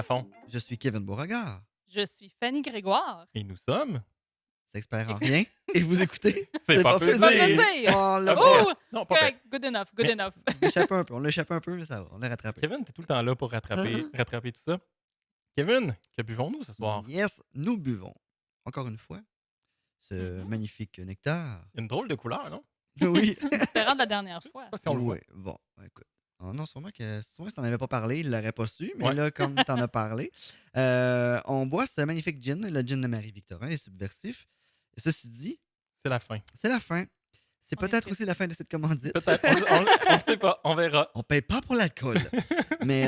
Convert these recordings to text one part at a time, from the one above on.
fond. Je suis Kevin Beauregard, Je suis Fanny Grégoire. Et nous sommes... c'est expert en rien, et vous écoutez C'est pas peu C'est pas peu dire. dire. Oh, on l'a Ah, Oh! presque. Non, pas Correct, good enough, good Mais- enough. on l'a échappé un peu, mais ça va, on l'a rattrapé. Kevin, t'es tout le temps là pour rattraper tout ça. Kevin, que buvons-nous ce soir? Yes, nous buvons, encore une fois, ce magnifique nectar. Il y a une drôle de couleur, non? Oui. Différent de la dernière fois. Je sais pas si on le voit. Oui, bon, écoute. Oh non, sûrement si t'en avais pas parlé, il l'aurait pas su, mais Ouais. là, comme t'en as parlé, on boit ce magnifique gin, le gin de Marie-Victorin, les subversifs. Et ceci dit, C'est la fin. c'est la fin. C'est On est peut-être triste. aussi la fin de cette commandite. Peut-être. On ne sait pas. On verra. On paye pas pour l'alcool. Mais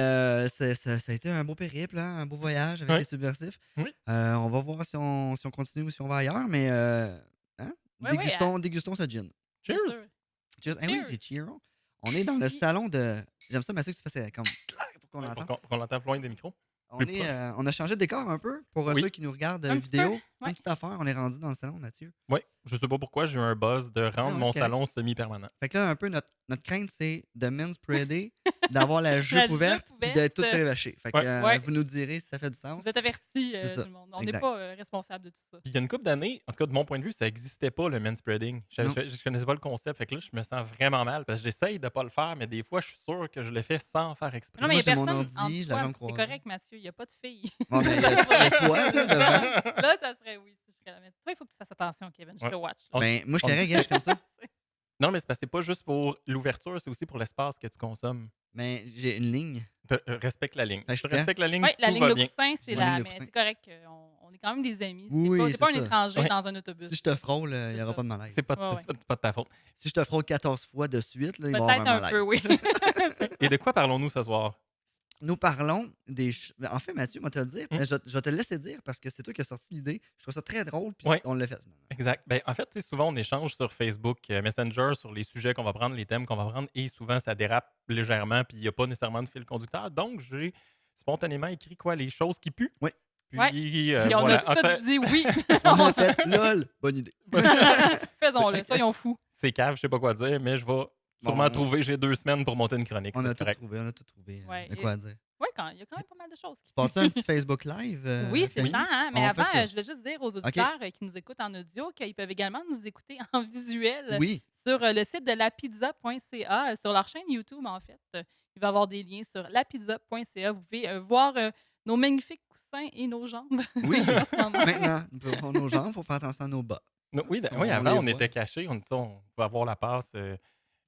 ça a été un beau périple, hein, un beau voyage avec Oui. les subversifs. Oui. On va voir si on continue ou si on va ailleurs, mais hein? Ouais, Dégustons ce gin. Bien Cheers! sûr. Cheers. Eh oui, Cheers. j'ai cheers. On est dans le Oui. salon de... J'aime ça, Mathieu, que tu fasses comme clac pour qu'on Ouais, l'entende. pour qu'on l'entende loin des micros. plus proche. On a changé de décor un peu pour Oui. ceux qui nous regardent Un petit vidéo. peu, ouais. Une petite affaire, on est rendu dans le salon, Mathieu. Oui, je sais pas pourquoi j'ai eu un buzz de rendre Non, mon c'est salon semi-permanent. Fait que là, un peu, notre crainte, c'est de manspreader, d'avoir la jupe jupe ouverte, puis ouverte. d'être tout prévaché. Fait que Ouais. Ouais. vous nous direz si ça fait du sens. Vous êtes avertis, C'est ça. tout le monde. On n'est Exact. pas responsable de tout ça. Puis il y a une couple d'années, en tout cas de mon point de vue, ça n'existait pas le manspreading. Je Non. connaissais pas le concept. Fait que là, je me sens vraiment mal parce que j'essaye de pas le faire, mais des fois, je suis sûr que je le fais sans faire exprès. Non, mais il Moi, n'y a j'ai mon personne. ordi, entre je la toi. jambe C'est croisée. correct, Mathieu. Il n'y a pas de filles. Bon, ben, il y a toi, là, devant. Là, ça serait oui. Si je serais là. Mais toi, il faut que tu fasses attention, Kevin. Je Ouais. te watch. On- Ben, moi, je suis correct, gars, je suis comme ça. Non, mais c'est parce que c'est pas juste pour l'ouverture, c'est aussi pour l'espace que tu consommes. Mais j'ai une ligne. Respecte la ligne. Ben, je Je suis respecte la ligne, Oui, la tout ligne va de bien. coussin, c'est J'ai ma là. ligne de Mais coussin. c'est correct. On est quand même des amis. Oui, C'est pas c'est un ça. étranger Ouais. dans un autobus. Si je te frôle, il n'y C'est aura ça. pas de malaise. C'est pas, Ouais, c'est pas de ta faute. Si je te frôle 14 fois de suite, là, il va y avoir Peut-être un un malaise. peu, oui. Et de quoi parlons-nous ce soir? Nous parlons des... En fait, Mathieu, moi, te le dire. Hum. Je vais te le laisser dire parce que c'est toi qui as sorti l'idée. Je trouve ça très drôle, puis Ouais. on l'a fait. Exact. Ben, en fait, tu sais, souvent, on échange sur Facebook Messenger sur les sujets qu'on va prendre, les thèmes qu'on va prendre, et souvent, ça dérape légèrement, puis il n'y a pas nécessairement de fil conducteur. Donc, j'ai spontanément écrit quoi? Les choses qui puent. Oui. Puis, Ouais. Puis on voilà. a tous dit oui. On a fait LOL. Bonne idée. Faisons-le, soyons fous. C'est cave, je sais pas quoi dire, mais je vais sûrement Bon. trouver. J'ai 2 semaines pour monter une chronique. On c'est a tout correct. trouvé, Ouais, de quoi dire. Oui, il y a quand même pas mal de choses. Tu passes un petit Facebook Live? Oui, c'est Fanny? le temps, hein? Mais On avant, fait ça. je voulais juste dire aux auditeurs qui nous écoutent en audio qu'ils peuvent également nous écouter en visuel Oui. sur le site de lapizza.ca, sur leur chaîne YouTube, en fait. Il va y avoir des liens sur lapizza.ca. Vous pouvez voir nos magnifiques coussins et nos jambes. Oui. en ce moment. Maintenant, nous pouvons nos jambes, il faut faire attention à nos bas. Non, oui, On oui, les avant, on voit. était cachés. On pouvait avoir la passe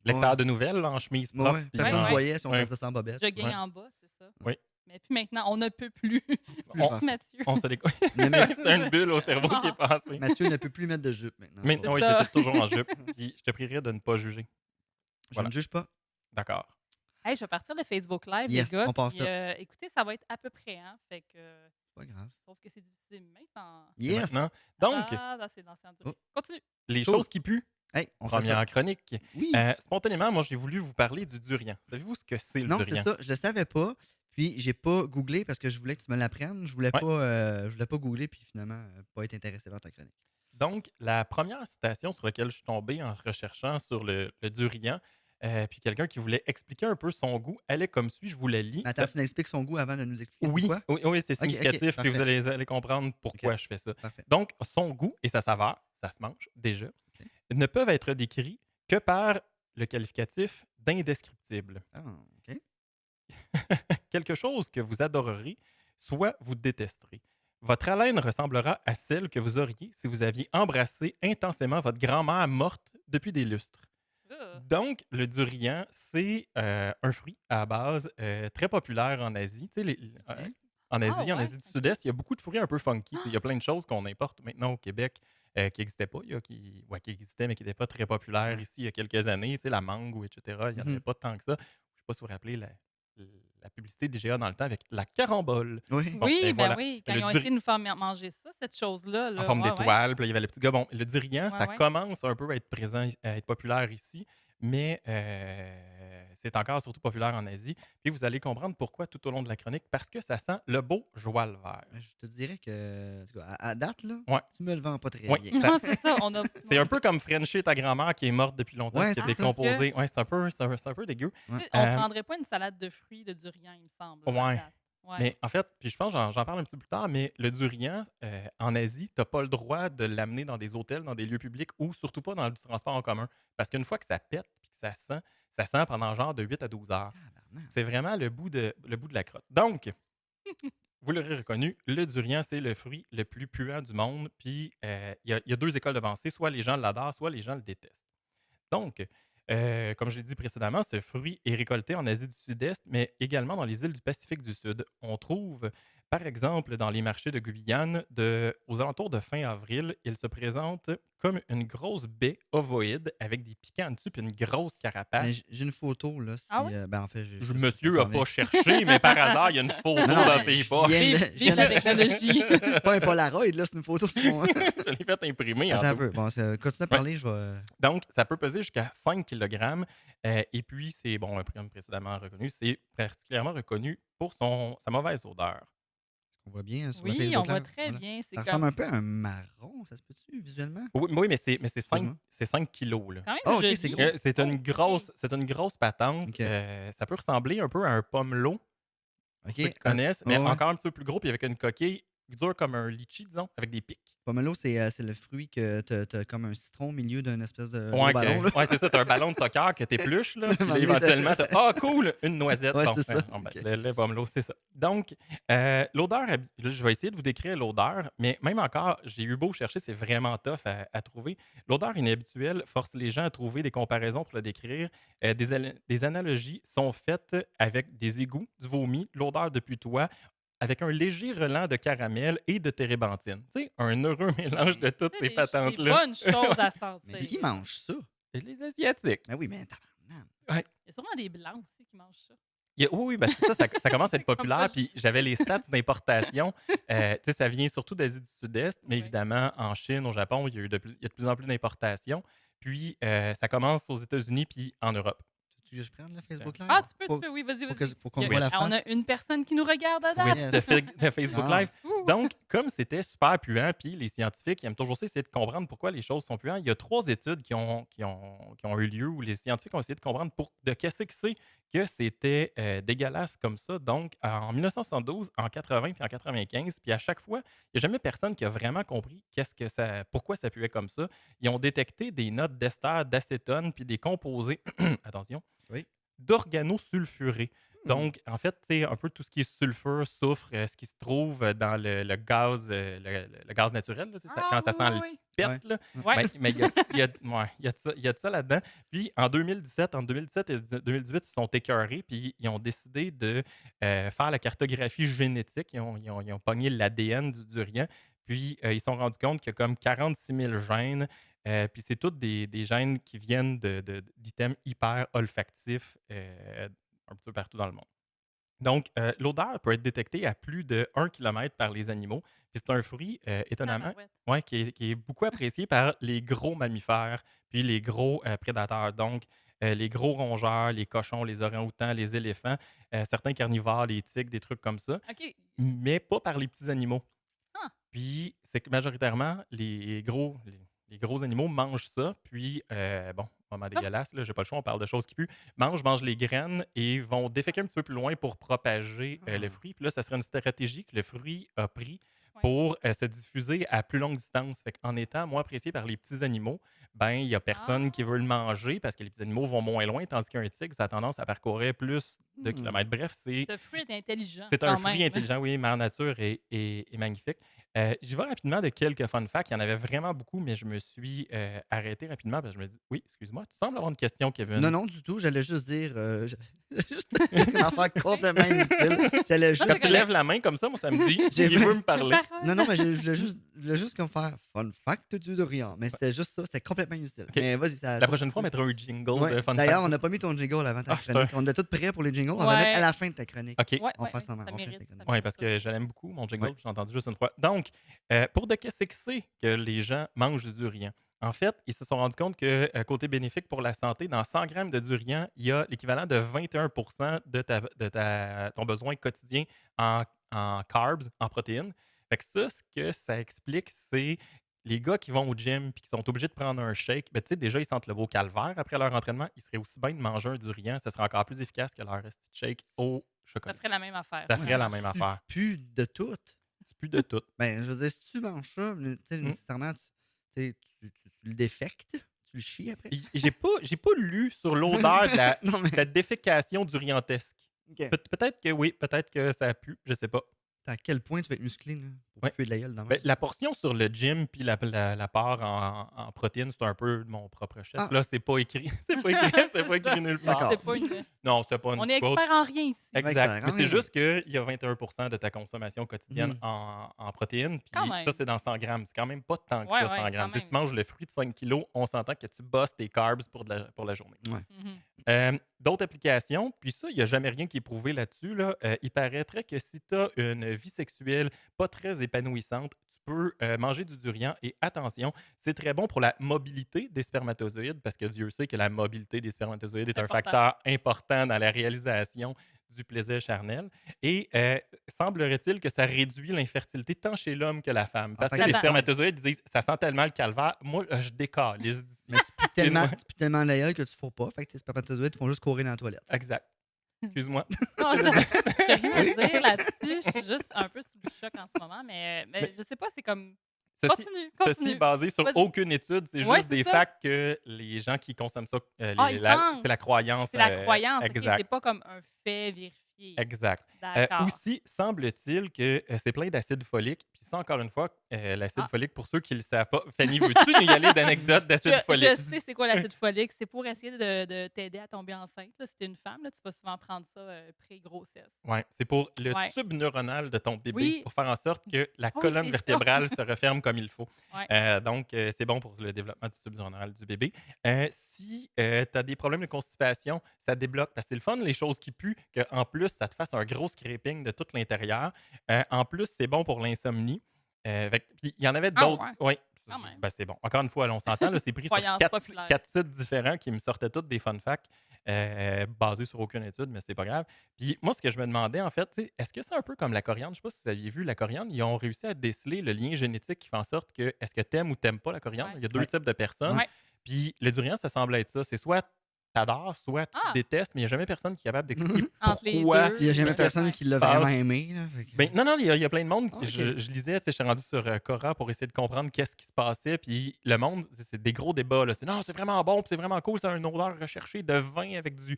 lecteur Ouais. de nouvelles là, en chemise Ouais, propre. ouais. puis Personne ne genre- Ouais. voyait si on Ouais. faisait ça en bobette. Je gagne Ouais. en bas, c'est ça. Oui. Mais puis maintenant, on ne peut plus. Plus On- facile. Mathieu. On se déco- Mais C'est une bulle au cerveau qui est passée. Mathieu ne peut plus mettre de jupe maintenant. Mais C'est oui, ça. j'étais toujours en jupe. Puis je te prierais de ne pas juger. Je voilà. ne juge pas. D'accord. Hey, je vais partir le Facebook Live, Yes, les gars. on passe puis, ça. écoutez, ça va être à peu près, hein. Fait que, Pas grave. sauf que c'est difficile. Mais en... Yes. Maintenant. Donc, Ah, là, c'est l'ancien durée. Oh. Continue. les Cool. choses qui puent. Hey, on fait Première ça. chronique. Oui. Spontanément, moi, j'ai voulu vous parler du durian. Savez-vous ce que c'est le Non, c'est durian? ça. Je le savais pas. Puis j'ai pas googlé parce que je voulais que tu me l'apprennes. Je voulais Ouais. pas, je voulais pas googler puis finalement pas être intéressé par ta chronique. Donc, la première citation sur laquelle je suis tombé en recherchant sur le durian, puis quelqu'un qui voulait expliquer un peu son goût, elle est comme suit, je vous la lis. Mais attends, tu nous expliques son goût avant de nous expliquer Oui, c'est quoi? oui, c'est Ok, significatif, puis vous parfait. allez comprendre pourquoi je fais ça. Parfait. Donc, son goût et sa saveur, ça se mange déjà, Ok. ne peuvent être décrits que par le qualificatif d'indescriptible. Ah, OK. Quelque chose que vous adorerez, soit vous détesterez. Votre haleine ressemblera à celle que vous auriez si vous aviez embrassé intensément votre grand-mère morte depuis des lustres. Donc, le durian, c'est un fruit à la base très populaire en Asie. Tu sais, en Asie, en ouais, Asie du ok. Sud-Est, il y a beaucoup de fruits un peu funky. Tu sais, il y a plein de choses qu'on importe maintenant au Québec qui n'existaient pas. Qui existaient, mais qui n'étaient pas très populaires ici il y a quelques années. Tu sais, la mangue, etc. Il n'y en avait pas tant que ça. Je ne sais pas si vous vous rappelez la publicité d'IGA dans le temps avec la carambole. Oui. Bon, Oui, ben ben voilà. oui, quand Le ils ont duri- essayé de nous faire manger ça, cette chose-là. Là, En forme ouais, d'étoile. Puis là, il y avait le petit gars. Bon, le durian, Ouais, ça ouais. commence un peu à être présent, à être populaire ici, mais c'est encore surtout populaire en Asie. Puis vous allez comprendre pourquoi tout au long de la chronique, parce que ça sent le beau joie le vert. Je te dirais que, en tout cas, à date, là, Ouais. tu me le vends pas très Ouais. bien. ouais. Non, c'est ça. On a... C'est un peu comme Frencher ta grand-mère qui est morte depuis longtemps, Ouais, qui est c'est ça. décomposée. Ouais, c'est un peu dégueu. On Euh, prendrait pas une salade de fruits de durian, il me semble. Ouais. à date. Ouais. Mais en fait, puis je pense, j'en parle un petit peu plus tard, mais le durian, en Asie, tu pas le droit de l'amener dans des hôtels, dans des lieux publics ou surtout pas dans le transport en commun. Parce qu'une fois que ça pète puis que ça sent pendant genre de 8 à 12 heures. Tabarnak. C'est vraiment le bout de la crotte. Donc, vous l'aurez reconnu, le durian, c'est le fruit le plus puant du monde. Puis, il y a deux écoles de pensée. Soit les gens l'adorent, soit les gens le détestent. Donc, comme je l'ai dit précédemment, ce fruit est récolté en Asie du Sud-Est, mais également dans les îles du Pacifique du Sud. On trouve, par exemple, dans les marchés de Guyane, aux alentours de fin avril, il se présente comme une grosse baie ovoïde avec des piquants en dessus puis une grosse Ben, carapace. j'ai une photo, là. Ah ouais? Ben, en fait, Je, ça monsieur s'en n'a vient. pas cherché, mais par hasard, il y a une photo Non, dans ben, ses je poches. viens de- Vive, je vive viens la de- technologie. Pas un Polaroid, là, c'est une photo sur mon. Je l'ai fait imprimer en Attends un tout. peu. Bon, continue à Ouais. parler, je vais. Donc, ça peut peser jusqu'à 5 kg. Et puis, c'est, bon, comme précédemment reconnu, c'est particulièrement reconnu pour sa mauvaise odeur. On voit bien sur le Oui, on Facebook voit Live. très Voilà. bien. C'est Ça ressemble comme un peu à un marron, ça se peut-tu, visuellement? Oui, mais c'est 5, Excuse-moi. c'est 5 kilos, là. quand même Ah, ok, joli. c'est gros. C'est Oh, une grosse, ok. c'est une grosse patente. Ok. Ça peut ressembler un peu à un pomelo, Ok. ceux qui connaissent, mais ouais. encore un petit peu plus gros, puis avec une coquille dure comme un litchi, disons, avec des pics. Pomelo, c'est le fruit que t'as comme un citron au milieu d'un espèce de gros Ouais, ballon, là. ouais, c'est ça, t'as un ballon de soccer que t'épluches, là, puis là, M'emmener de- éventuellement, ah, cool, une noisette. Ouais, Bon, c'est ça. bon, ben, Ok. le pomelo, c'est ça. Donc, l'odeur, là, je vais essayer de vous décrire l'odeur, mais même encore, j'ai eu beau chercher, c'est vraiment tough à trouver. L'odeur inhabituelle force les gens à trouver des comparaisons pour le décrire. Des analogies sont faites avec des égouts, du vomi, l'odeur de putois, avec un léger relent de caramel et de térébenthine. Tu sais, un heureux mélange de toutes ces Des patentes-là. bonnes choses à Mais sentir. qui mange ça? Les Asiatiques. Ah oui, mais tabarnak. Ouais. Il y a sûrement des blancs aussi qui mangent ça. Oui, ben c'est ça commence à être Comme populaire. moi, Puis j'avais les stats d'importation. Tu sais, ça vient surtout d'Asie du Sud-Est, mais Ouais. évidemment, en Chine, au Japon, il y a de plus en plus d'importations. Puis ça commence aux États-Unis puis en Europe. Tu veux que je prenne le Facebook Live? Ah, tu Pour- peux, oui, vas-y, pour vas-y. pour qu'on Il y a- voit la On face. a une personne qui nous regarde à date. Yes. De Facebook Ah. Live. Ouh. Donc, comme c'était super puant, puis les scientifiques ils aiment toujours ça, essayer de comprendre pourquoi les choses sont puantes, il y a 3 études qui ont eu lieu où les scientifiques ont essayé de comprendre de qu'est-ce que c'est que c'était dégueulasse comme ça. Donc, en 1972, en 80 puis en 95, puis à chaque fois, il n'y a jamais personne qui a vraiment compris pourquoi ça puait comme ça. Ils ont détecté des notes d'ester, d'acétone, puis des composés, attention, Oui. d'organosulfurés. Donc, en fait, c'est un peu tout ce qui est sulfure, soufre, ce qui se trouve dans le gaz, le gaz naturel, là, Ah, quand ça oui, sent oui, le oui. pet, Ouais. là. Ouais. Mais il y a de ça là-dedans. Puis, en 2017 et 2018, ils sont écœurés, puis ils ont décidé de faire la cartographie génétique. Ils ont pogné l'ADN du durian, puis ils se sont rendus compte qu'il y a comme 46 000 gènes. Puis c'est tous des gènes qui viennent d'items hyper olfactifs un petit peu partout dans le monde. Donc, l'odeur peut être détectée à plus de 1 km par les animaux. Puis c'est un fruit, étonnamment, Tabarouette. ouais, qui est beaucoup apprécié par les gros mammifères, puis les gros prédateurs. Donc, les gros rongeurs, les cochons, les orang-outans, les éléphants, certains carnivores, les tigres, des trucs comme ça, OK. mais pas par les petits animaux. Ah. Puis, c'est que majoritairement, les gros animaux mangent ça. Puis, bon, moment dégueulasse, là, j'ai pas le choix, on parle de choses qui puent. Mangent les graines et vont déféquer un petit peu plus loin pour propager le fruit. Puis là, ça serait une stratégie que le fruit a pris Ouais. pour se diffuser à plus longue distance. Fait qu'en étant moins apprécié par les petits animaux, ben il n'y a personne qui veut le manger parce que les petits animaux vont moins loin, tandis qu'un tigre, ça a tendance à parcourir plus de kilomètres. Bref, c'est Ce fruit est intelligent. c'est un quand fruit même. intelligent, oui, mère nature est magnifique. J'y vais rapidement de quelques fun facts. Il y en avait vraiment beaucoup, mais je me suis arrêté rapidement parce que je me dis, oui, excuse-moi, tu sembles avoir une question, Kevin. Non, non, du tout. J'allais juste dire. Juste une affaire complètement inutile. J'allais Quand juste. tu lèves la main comme ça, moi, ça me dit, J'ai- il veut me parler. Non, non, mais je voulais juste comme faire fun fact du durian. Mais c'était juste ça. C'était complètement inutile. Ok. Mais vas-y, ça. La prochaine fois, on mettra un jingle Ouais. de fun D'ailleurs, fact. on n'a pas mis ton jingle avant ta Ah, chronique. On est tous prêts pour les jingles. On va Ouais. mettre à la fin de ta chronique. OK. Ouais, On ouais, fait ça, ouais, on ça fait mérite, ta chronique. ça Oui, parce mérite que je l'aime beaucoup, mon jingle, Ouais. j'ai entendu juste une fois. Donc, pour de qu'est-ce que c'est que les gens mangent du durian? En fait, ils se sont rendus compte que, côté bénéfique pour la santé, dans 100 grammes de durian, il y a l'équivalent de 21 de ton besoin quotidien en carbs, en protéines. Fait que ça, ce que ça explique, c'est les gars qui vont au gym et qui sont obligés de prendre un shake, ben, tu sais, déjà, ils sentent le beau calvaire après leur entraînement. Ils seraient aussi bien de manger un durian. Ça serait encore plus efficace que leur esti de shake au Ça chocolat. ferait la même affaire. Ça Ouais, ferait la mais même tu affaire. pues de tout. C'est plus de tout. Ben, je veux dire, si tu manges ça, tu sais, Mm. nécessairement, tu le défectes, tu le chies après. J'ai pas lu sur l'odeur de la, Non, mais. de la défécation duriantesque. OK. Peut-être que oui, peut-être que ça pue, je sais pas. À quel point tu vas être musclé là, pour Ouais. puer de la gueule dans Ben, la portion sur le gym puis la part en protéines, c'est un peu mon propre chef. Ah. Là, c'est pas écrit. C'est pas écrit, c'est pas écrit nulle part. D'accord. C'est pas une... Non, c'était pas une On est quote. expert en rien ici. Expert Exact. en Mais c'est rien. juste qu'il y a 21% de ta consommation quotidienne Mhm. en protéines. Quand Puis même. ça, c'est dans 100 grammes. C'est quand même pas tant que Ouais, ça, ouais, 100 quand grammes. Tu sais, si tu même. manges le fruit de 5 kilos, on s'entend que tu bosses tes carbs pour la journée. Mhm. D'autres applications, puis ça, il n'y a jamais rien qui est prouvé là-dessus. Là. Il paraîtrait que si tu as une vie sexuelle pas très épanouissante, tu peux manger du durian. Et attention, c'est très bon pour la mobilité des spermatozoïdes, parce que Dieu sait que la mobilité des spermatozoïdes est un Important. facteur important dans la réalisation du plaisir charnel. Et semblerait-il que ça réduit l'infertilité tant chez l'homme que la femme. Parce fait que que les c'est- spermatozoïdes disent ça sent tellement le calvaire. Moi, je décalise d'ici. Mais tu pues tellement, Excuse-moi. tu pues tellement la gueule que tu ne pas. Fait que tes spermatozoïdes font juste courir dans la toilette. Exact. Excuse-moi. Non, j'ai rien à dire là-dessus. Je suis juste un peu sous le choc en ce moment, mais je sais pas, c'est comme... Ceci, Continue. ceci basé sur Vas-y. aucune étude, c'est Ouais, juste c'est des ça. facts que les gens qui consomment ça, Ils pensent. c'est la croyance. C'est la croyance, ok, exact. c'est pas comme un fait vérifié. Exact. D'accord. Aussi, semble-t-il que c'est plein d'acide folique. Puis ça, encore une fois, l'acide Ah. folique, pour ceux qui ne le savent pas, Fanny, veux-tu nous y aller d'anecdotes d'acide folique? Je sais c'est quoi l'acide folique. C'est pour essayer de t'aider à tomber enceinte. Là. Si t'es une femme, là, tu vas souvent prendre ça pré-grossesse. Oui, c'est pour le Ouais. tube neuronal de ton bébé, Oui. pour faire en sorte que la oui, colonne c'est ça. vertébrale se referme comme il faut. Ouais. Donc, c'est bon pour le développement du tube neuronal du bébé. Si tu as des problèmes de constipation, ça débloque. Parce que c'est le fun, les choses qui puent, qu'en plus, ça te fasse un gros scraping de tout l'intérieur. En plus, c'est bon pour l'insomnie. Puis il y en avait Ah d'autres. ouais? Oui. Quand même. Ben, c'est bon. Encore une fois, là, on s'entend. Là, c'est pris sur Croyance 4 populaire. sites différents qui me sortaient tous des fun facts basés sur aucune étude, mais c'est pas grave. Puis moi, ce que je me demandais, en fait, est-ce que c'est un peu comme la coriandre? Je sais pas si vous aviez vu la coriandre. Ils ont réussi à déceler le lien génétique qui fait en sorte que est-ce que t'aimes ou t'aimes pas la coriandre? Ouais. Il y a deux Ouais. types de personnes. Ouais. Puis le durian, ça semble être ça. C'est soit t'adores, soit tu Ah. détestes, mais il n'y a jamais personne qui est capable d'expliquer Entre les pourquoi. deux. Puis il n'y a jamais Ouais. personne qui l'a se passe? vraiment aimé. Là, fait que- Ben, non, il y a plein de monde. Ah, ok. Je lisais, tu sais, je suis rendu sur Cora pour essayer de comprendre qu'est-ce qui se passait. Puis le monde, c'est des gros débats. Là. C'est non, c'est vraiment bon, puis c'est vraiment cool. C'est une odeur recherchée de vin avec du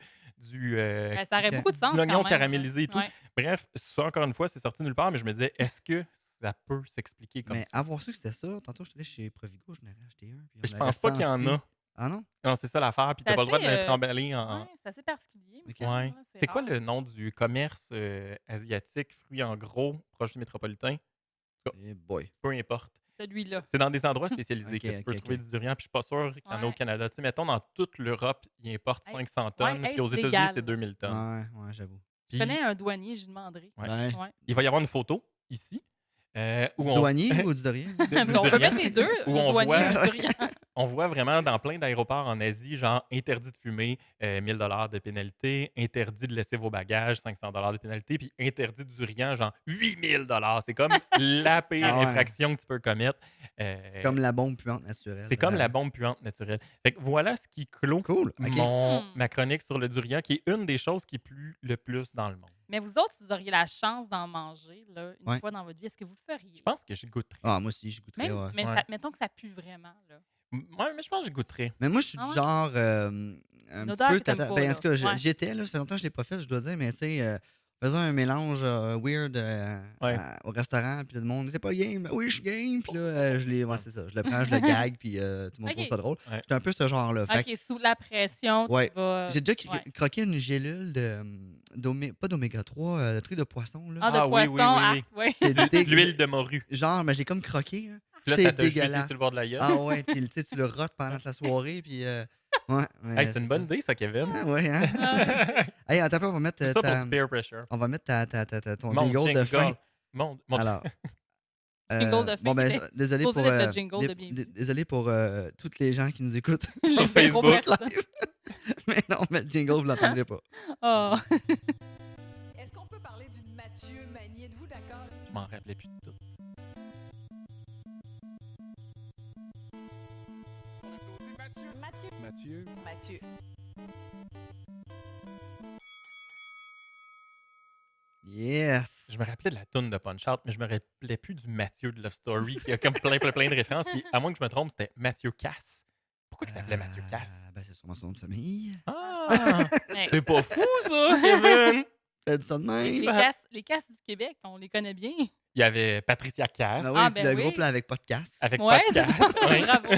Ben, ça aurait Ok. beaucoup de sens. de l'oignon quand même, caramélisé et tout. Ouais. Bref, ça, encore une fois, c'est sorti nulle part, mais je me disais, est-ce que ça peut s'expliquer comme Mais ça? avoir su que c'était ça, tantôt je suis allé chez Provigo, je n'avais acheté un. Puis Mais je on l'avait pense pas qu'il y en senti. a. Ah non? Non, c'est ça l'affaire. Puis t'as C'est pas le droit de assez, l'être emballé en. Ouais, c'est assez particulier. me Ok. semble, Ouais. là, C'est quoi rare. le nom du commerce asiatique, fruits en gros, proche du métropolitain? Eh boy. Peu importe. Celui-là. C'est dans des endroits spécialisés Ok, que tu peux ok, trouver ok. du durian. Puis je suis pas sûr qu'il y en a au Ouais. Canada. Tu sais, mettons, dans toute l'Europe, ils importent Hey, 500 tonnes. ouais, Puis aux c'est États-Unis, légal. c'est 2000 tonnes. Ouais, j'avoue. Je Puis, connais un douanier, je lui demanderai. ouais. Ouais. Ouais. il va y avoir une photo ici. Où Du on, douanier ou du dorien? du On peut durian, mettre les deux, où le on douanier voit- et le durian. on voit vraiment dans plein d'aéroports en Asie, genre interdit de fumer, 1000 de pénalité, interdit de laisser vos bagages, 500 de pénalité, puis interdit du durian, genre 8000 C'est comme la pire Ah ouais. infraction que tu peux commettre. C'est comme la bombe puante naturelle. C'est comme la bombe puante naturelle. Fait que voilà ce qui clôt Cool. OK. ma chronique sur le durian, qui est une des choses qui pue le plus dans le monde. Mais vous autres, si vous auriez la chance d'en manger là, une Ouais. fois dans votre vie, est-ce que vous le feriez? Je pense que j'y goûterais. Ah, moi aussi, je goûterais. Même Ouais. si- mais Ouais. ça- mettons que ça pue vraiment. Là. Ouais, mais je pense que j'y goûterais. Mais moi, je suis Ah du ouais? genre un Une petit odeur peu que t'aimes tata. pas, Ben, en là. tout cas, Ouais. j'étais, là, ça fait longtemps que je ne l'ai pas fait, je dois dire, mais tu sais, faisant un mélange weird Ouais. au restaurant, puis tout le monde n'était pas game. Ben oui, je suis game. Puis là, ouais, c'est ça. Je le prends, je le gag, puis tout le monde Ok. trouve ça drôle. Ouais. J'étais un peu ce genre-là. Fait que OK, sous la pression, Ouais. tu vas... j'ai déjà ouais. croqué une gélule pas d'oméga 3, le truc de poisson. Là. Ah, de Ah oui, poisson, oui, oui, oui. oui. C'est De l'huile de morue. Genre, mais je l'ai comme croqué. Hein. Puis là, C'est ça t'a jeté dégueulasse. sur le bord de la gueule. Ah ouais, puis tu sais, tu le rotes pendant la soirée, puis ouais. Hey, c'est une bonne idée, ça, Kevin. Ah, ouais, hein? Hey, attends, un peu, on va mettre Tout ça pour du peer pressure. on va mettre ton Mon jingle de fin. Mon Alors. Jingle de fin Bon, ben, qui était désolé supposé pour, d'être le jingle de bienvenue. désolé pour toutes les gens qui nous écoutent Les sur Facebook zéro personnes. live. Mais non, mais le jingle, vous ne l'entendrez pas. Oh. Est-ce qu'on peut parler d'une Mathieu Magny? Êtes-vous d'accord? Je m'en rappelais plus de tout. Mathieu. Mathieu. Yes! Je me rappelais de la toune de Punch-Out, mais je me rappelais plus du Mathieu de Love Story. Il y a comme plein de références. Puis, à moins que je me trompe, c'était Mathieu Cass. Pourquoi il s'appelait Mathieu Cass? Ben, c'est sûrement son nom de famille. Ah! Hey, C'est pas fou, ça, Kevin! T'as dit ça de même? les casses du Québec, on les connaît bien. Il y avait Patricia Cass. Ah oui, Ah, puis ben le oui. groupe là, avec pas de casse. Avec Ouais, pas de c'est Cass. ça. Ouais. Bravo.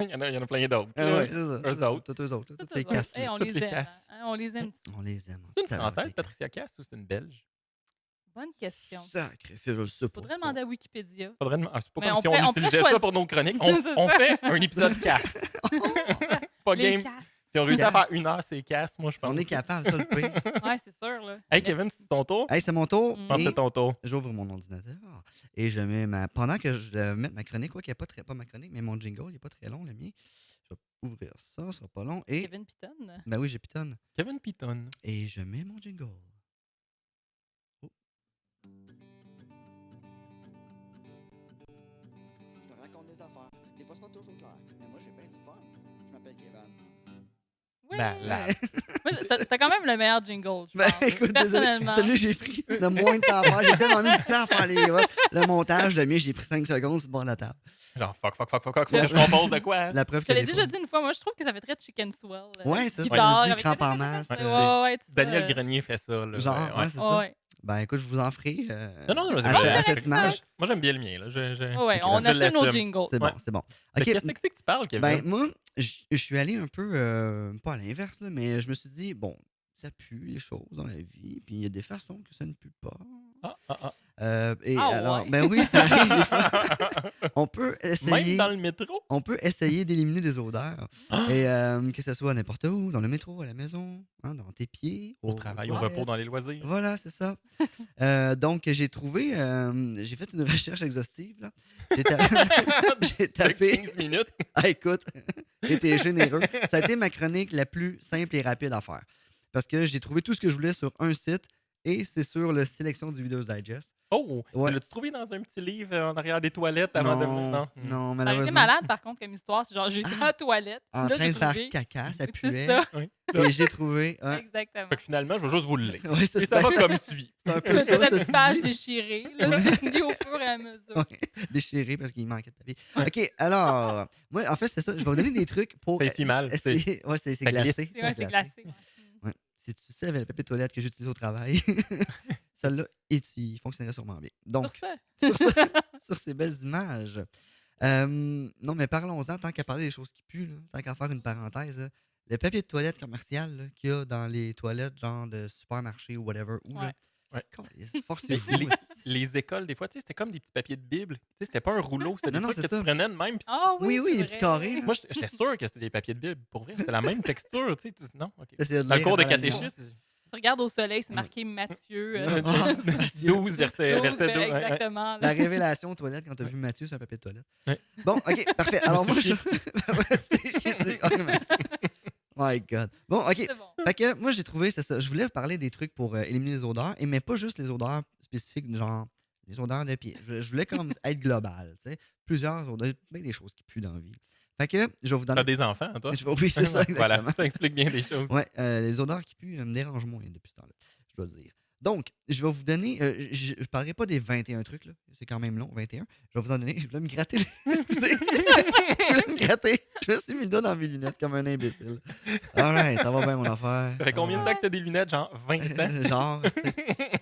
il y en a plein d'autres. Ah ouais, c'est ça. Eux c'est ça. autres. Tous eux autres. Toutes Toutes ces autres. casses. Hey, on Toutes les les aime. casses. Hein, on les aime. On les aime. C'est une Française, Patricia Cass, ou c'est une Belge? Bonne question. Sacrifice, je le sais pas. Faudrait demander à Wikipédia. Faudrait c'est pas Mais comme on si pourrait- on on pourrait utilisait ça choisir. pour nos chroniques. C'est On ça. fait un épisode Cass. Pas Les game. casses. Si on réussit à Cass. faire 1 heure, c'est Cass, moi, je pense. On est capable, ça, le pire. Ouais, c'est sûr, là. Hey, Kevin, c'est ton tour? Hey, c'est mon tour. Mm. Je pense que Et c'est ton tour. j'ouvre mon ordinateur et je mets ma. Pendant que je vais mettre ma chronique, quoi, qui n'est pas ma chronique, mais mon jingle, il n'est pas très long, le mien. Je vais ouvrir ça, ça sera pas long. Et. Kevin Pitton. Ben oui, j'ai Python. Kevin Piton. Et je mets mon jingle. Oh. Je te raconte des affaires. Des fois, c'est pas toujours clair. Mais moi, j'ai bien du fun. Je m'appelle Kevin. Oui. Malade. Moi, t'as quand même le meilleur jingle, je Ben, pense. écoute, désolé. Personnellement. Celui que j'ai pris de moins de temps à faire. J'ai tellement mis du temps à faire le montage. Le mien, j'ai pris 5 secondes sur le bord de la table. Genre, fuck. Faut que je compose de quoi? Hein? La preuve Je te l'ai que des déjà fois- dit une fois, moi, je trouve que ça fait très chicken swell. Ouais, c'est ça. Guitare, Ouais, avec crampe en masse. Ouais, tout ça. Daniel Grenier fait ça. Là. Genre, ouais, c'est Ouais, ça. ouais. Ben écoute, je vous en ferai Non, à, c'est à correct, cette image. Moi, j'aime bien le mien. Là. Ouais, Ok, on je assume nos l'assume. jingles. C'est bon, Ouais. c'est bon. De Ok, qu'est-ce que c'est que tu parles, Kevin? ben moi, je suis allé un peu, pas à l'inverse, là, mais je me suis dit, bon, ça pue les choses dans la vie, puis il y a des façons que ça ne pue pas. Et Ah alors, ouais? ben oui, ça arrive des fois. On peut essayer. Même dans le métro? On peut essayer d'éliminer des odeurs. Ah! Et que ce soit n'importe où, dans le métro, à la maison, hein, dans tes pieds, Au travail, au toilettes. repos, dans les loisirs. Voilà, c'est ça. Donc, j'ai trouvé, j'ai fait une recherche exhaustive. Là. J'ai j'ai tapé. 15 minutes. Ah, écoute, j'étais généreux. Ça a été ma chronique la plus simple et rapide à faire. Parce que j'ai trouvé tout ce que je voulais sur un site et c'est sur la sélection du Videos Digest. Oh! Ouais. L'as-tu trouvé dans un petit livre en arrière des toilettes avant de. Non, Non. non, Ça aurait été malheureusement. malade, par contre, comme histoire. C'est genre, j'étais à la toilette. En là, train j'ai de faire trouvé. caca, ça C'est puait. ça. Oui. Et j'ai trouvé. Ouais. Exactement. Fait que finalement, je vais juste vous le lire. Ouais, Et ça va comme suit. C'est un peu C'est ça, la ceci petite page dit. déchirée, là, dit au fur et à mesure. Ouais, déchiré parce qu'il manquait de papier. OK, alors, moi, en fait, c'est ça. Je vais vous donner des trucs pour. Ça essuie mal. Essayer. Ouais, c'est ça glacé. glisse. Ouais, c'est glacé. ouais. Ouais. Si tu savais le papier de toilette que j'utilise au travail, celle-là, il fonctionnerait sûrement bien. Donc, Sur ça. sur ces belles images. Non, mais parlons-en, tant qu'à parler des choses qui puent, là, tant qu'à faire une parenthèse. Là, le papier de toilette commercial là, qu'il y a dans les toilettes, genre de supermarché ou whatever, où, là, Ouais. forcez-vous. Les, les écoles, des fois, tu sais, c'était comme des petits papiers de Bible. Tu sais, c'était pas un rouleau, c'était des Non, non, trucs c'est que tu ça. prenais de même. puis Ah oui, Oui, c'est les petits vrai. carrés. là. Moi, j'étais sûr que c'était des papiers de Bible. Pour vrai, c'était la même texture. Tu sais, non, OK. T'essayais de Dans le lire cours de avant la nuit. catéchisme, Tu regardes au soleil, c'est marqué Matthieu. Ah, Mathieu. 12, verset 12, 2. ouais, ouais. exactement. La révélation aux toilettes quand t'as vu Mathieu sur un papier de toilette. Ouais. Bon, OK, parfait. Alors moi, je... Ouais, c'était chier, oh, mais- My God. Bon, OK. C'est bon. Fait que moi, j'ai trouvé, c'est ça. Je voulais vous parler des trucs pour éliminer les odeurs, mais pas juste les odeurs spécifiques, genre les odeurs de pied. Je voulais comme être global, tu sais. Plusieurs odeurs, bien des choses qui puent dans la vie. Fait que je vais vous donner. T'as des enfants, toi? Oui, c'est ça, exactement. Voilà, ça explique bien des choses. Ouais, les odeurs qui puent me dérangent moins depuis ce temps-là, je dois le dire. Donc, je vais vous donner. Je ne parlerai pas des 21 trucs, là. C'est quand même long, 21. Je vais vous en donner. Je voulais me gratter. Excusez. Je voulais me gratter. Je me suis mis le doigt dans mes lunettes comme un imbécile. Alright, ça va bien, mon affaire. Ça fait combien de temps que t'as des lunettes? Genre 20 ans? Genre.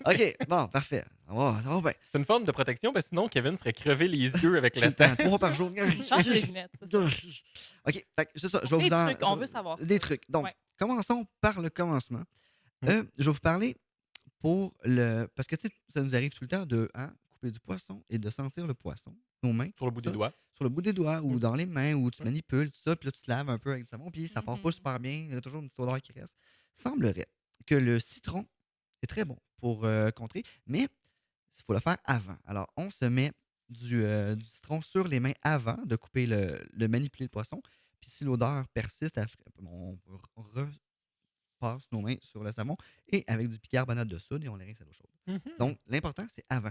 OK, bon, parfait. Ça va bien. C'est une forme de protection, parce que sinon, Kevin serait crevé les yeux avec Tout le le temps. temps, 3 par jour. Change les lunettes. c'est ça. OK, fait que c'est ça. Je vais Des vous en. trucs, on veut savoir ça. Des trucs. Donc, Ouais. commençons par le commencement. Hmm. Je vais vous parler pour le. Parce que, tu sais, ça nous arrive tout le temps de couper du poisson et de sentir le poisson, nos mains, Sur le bout des ça, doigts. sur le bout des doigts ou Mm. dans les mains, où tu manipules, tout ça, puis là, tu te laves un peu avec du savon, puis ça part pas Mhm. super bien, il y a toujours une petite odeur qui reste. Semblerait que le citron est très bon pour contrer, mais il faut le faire avant. Alors, on se met du citron sur les mains avant de couper le manipuler le poisson, puis si l'odeur persiste, on repasse nos mains sur le savon et avec du bicarbonate de soude et on les rince à l'eau chaude. Mhm. Donc, l'important, c'est avant.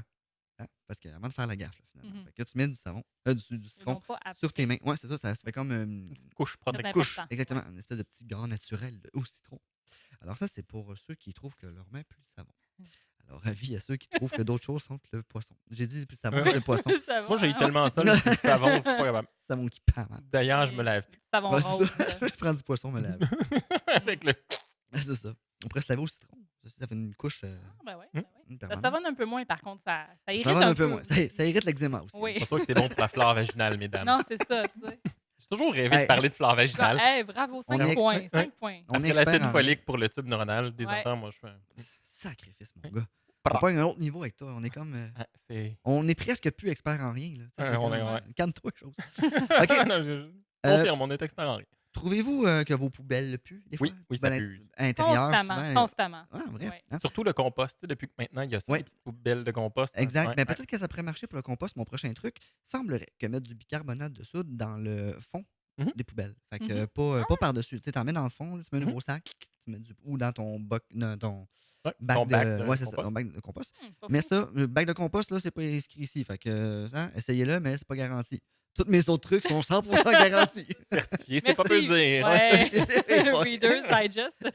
Hein? Parce qu'avant de faire la gaffe, là, finalement. Mhm. Fait que tu mets du savon, du Ils citron vont pas sur tes après. mains. Ouais, c'est ça, ça se fait comme Une petite couche C'est protectrice. couche. important. Exactement, Ouais. une espèce de petit gras naturel au citron. Alors ça, c'est pour ceux qui trouvent que leur main pue le savon. Alors, avis à ceux qui trouvent que d'autres choses sentent le poisson. J'ai dit plus savon, Ouais. c'est le poisson. Ça va, Moi, j'ai eu hein, tellement ça, le savon, je suis pas capable. Savon qui pend. D'ailleurs, je me lave plus. Savon Ouais, c'est rose. ça. Je prends du poisson, me lave. Avec le. C'est ça. On pourrait se laver au citron. Ça fait une couche Ah, ben ouais, Hmm? ben ouais. Ça permanente. savonne un peu moins, par contre. Ça irrite Ça va un un peu peu. moins. Ça irrite l'eczéma aussi. Oui. C'est pas sûr que c'est bon pour la flore vaginale, mesdames. Non, c'est ça, tu sais. J'ai toujours rêvé de Hey. parler de flore vaginale. Hey, bravo, On 5 est- points. Ouais. 5 points. On est Après l'acide expert en folique pour le tube neuronal des Ouais. enfants, moi, je fais. Sacrifice, mon gars. On pas un autre niveau avec toi. On est comme. Ah, c'est. On est presque plus expert en rien. Là. Tu sais, Ouais, c'est on comme, est- ouais. Calme-toi, chose. OK. Non, je Euh, confirme, on est expert en rien. Trouvez-vous que vos poubelles puent des fois? Oui, oui, Les ça poubelles pue. intérieures, Constamment. souvent. Constamment. Ah, vrai. Ouais. Hein? Surtout le compost. Tu sais, depuis que maintenant, il y a ça, Ouais. les petites poubelles de compost. Exact. Ouais, Mais ouais. peut-être que ça pourrait marcher pour le compost. Mon prochain truc semblerait que mettre du bicarbonate de soude dans le fond Mhm. des poubelles. Fait que Mhm. pas par-dessus. Tu sais, t'en mets dans le fond, là, tu mets un Mhm. gros sac, tu mets ou dans ton ton Ouais, bac ton de. bac de Ouais, c'est ça, compost. ton bac de compost. Pas Mais fou. ça, le bac de compost, là, c'est pas inscrit ici. Fait que, hein, essayez-le, mais c'est pas garanti. Tous mes autres trucs sont 100% garantis. Certifié, c'est pas peu Merci. dire. Ouais. c'est- Reader's Digest.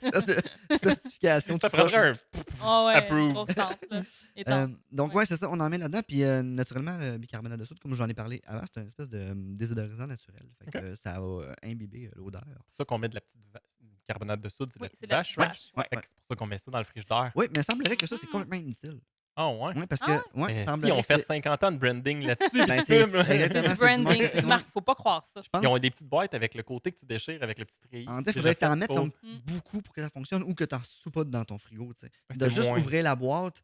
Certification. Ça tout croche. prendrait un. Ah ouais, Approve. grosse stampe, là. Et Euh, donc, donc, Ouais. ouais, c'est ça, on en met là-dedans. Puis, naturellement, le bicarbonate de soude, comme j'en ai parlé avant, c'est une espèce de désodorisant naturel. Fait que Ok. ça va imbiber l'odeur. C'est pour ça qu'on met de la petite carbonate de soude, c'est de Oui, la c'est petite de la vache. petite vache, ouais. Fait que c'est pour ça qu'on met ça dans le frigidaire. Oui, mais il semblerait que ça, c'est Mm. complètement inutile. Ah ouais. Oui, parce Ah que, ouais? ouais, Si semblerait on que fait c'est- 50 ans de branding là-dessus, Ben, puis c'est tout, là. exactement du c'est du branding, marketing, tu Marc, faut pas croire ça. Je pense. Ils ont des petites boîtes avec le côté que tu déchires avec le petit treillis. En fait, il Déjà faudrait que tu en fait mettes pour- comme Mm. beaucoup pour que ça fonctionne ou que tu en saupoudres dans ton frigo. Tu sais. Ouais, De c'est juste moins. ouvrir la boîte, tu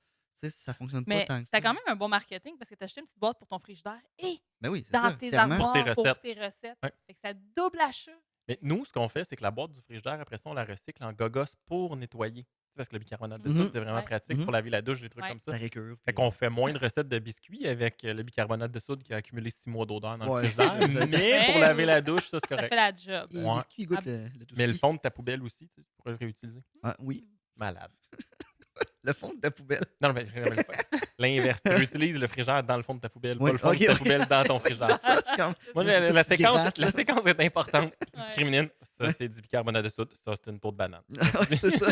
sais, ça fonctionne pas Mais tant que ça. c'est quand même un bon marketing parce que tu as acheté une petite boîte pour ton frigidaire et Ben oui, c'est dans ça, tes clairement. armoires Pour tes pour recettes. tes recettes. Ouais. Fait que ça double achat. Mais nous, ce qu'on fait, c'est que la boîte du frigidaire, après ça, on la recycle en gogos pour nettoyer. Tu sais, parce que le bicarbonate de soude, Mhm. c'est vraiment Ouais. pratique Mhm. pour laver la douche, des trucs Ouais. comme Ça ça. récure. Fait puis, qu'on fait moins de recettes de biscuits avec le bicarbonate de soude qui a accumulé 6 mois d'odeur dans Ouais. le frigidaire. Mais pour Mais laver oui. la douche, ça, c'est Ça correct. fait la job. les Ouais. biscuits, ils goûtent Ah. le tout Mais le ski. fond de ta poubelle aussi, tu pourrais le réutiliser. Ah, oui, Malade. le fond de ta poubelle. Non, mais l'inverse. Tu réutilises le frigidaire dans le fond de ta poubelle, Oui, pas le fond ok, de ta ok. poubelle dans ton frigidaire. Ça, je suis comme- Moi, Là, la faut que tu séquence, grattes, la là. séquence est importante. Tu Ouais. discrimines. Ça, c'est du bicarbonate de soude. Ça, c'est une peau de banane. Ouais, c'est ça.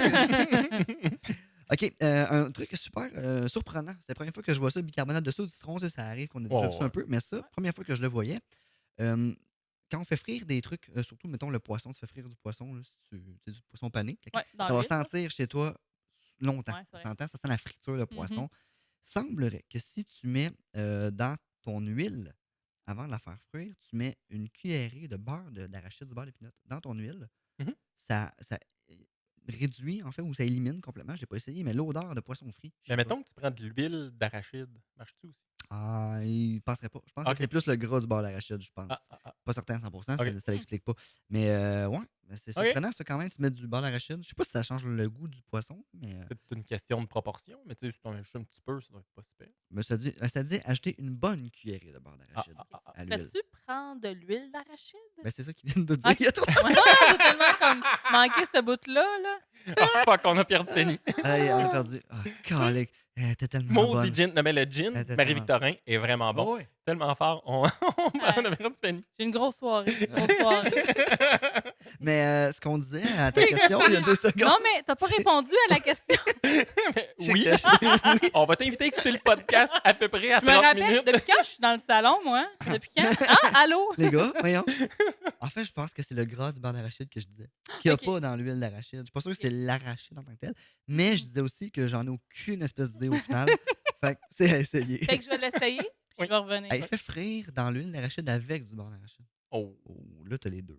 OK, un truc super surprenant. C'est la première fois que je vois ça, bicarbonate de soude, citron, ça arrive qu'on a déjà Oh, vu ça un ouais. peu, mais ça, première fois que je le voyais, quand on fait frire des trucs, surtout, mettons, le poisson, tu fais frire du poisson, là, c'est du poisson pané, Ouais, dans ça va l'huile, là. sentir chez toi longtemps. Ouais, c'est Ça vrai. s'entend, ça sent la friture, le poisson. Semblerait que si tu mets dans ton huile, avant de la faire frire, tu mets une cuillerée de beurre d'arachide, du beurre d'épinot dans ton huile. Mhm. Ça réduit, en fait, ou ça élimine complètement, je n'ai pas essayé, mais l'odeur de poisson frit. je Mais sais pas. mettons que tu prends de l'huile d'arachide. Marche-tu aussi? Ah, il ne passerait pas. Je pense Ok. que c'est plus le gras du beurre d'arachide, je pense. Ah. Pas certain à 100%, Ok. ça l'explique pas. Mais ouais, mais c'est Ok. surprenant ça quand même, tu mets du beurre d'arachide. Je sais pas si ça change le goût du poisson, mais C'est une question de proportion, mais tu sais, si tu en ajoutes un petit peu, ça doit être pas super. ça dit acheter une bonne cuillerée de beurre d'arachide à l'huile. Peux-tu prendre de l'huile d'arachide? Ben, c'est ça qu'ils viennent de dire. Ok. Il y a trop- Ouais, j'ai tellement comme manqué ce bout-là. Là. Ah, fuck, on a perdu Fanny. Hey, on a perdu. Ah, calique. Elle était tellement Maudit bonne. gin. Non, mais le gin, Elle était Marie-Victorin, est vraiment bon. Oh, ouais. Tellement fort. On a perdu Fanny. J'ai une grosse soirée. Grosse soirée. Mais ce qu'on disait à ta question il y a 2 secondes. Non, mais t'as pas C'est- répondu à la question. Mais c'est oui, que oui. on va t'inviter à écouter le podcast à peu près à Je me 30 rappelle, minutes. depuis quand je suis dans le salon, moi? Depuis quand? Ah, allô? Les gars, voyons. En fait, je pense que c'est le gras du beurre d'arachide que je disais. Qu'il n'y a Ok. pas dans l'huile d'arachide. Je suis pas sûr que c'est l'arachide en tant que tel. Mais je disais aussi que j'en ai aucune espèce d'idée au final. Fait que c'est à essayer. Fait que je vais l'essayer, puis Oui. je vais revenir. Hey, fais frire dans l'huile d'arachide avec du beurre d'arachide. Oh, Oh, là, t'as les deux.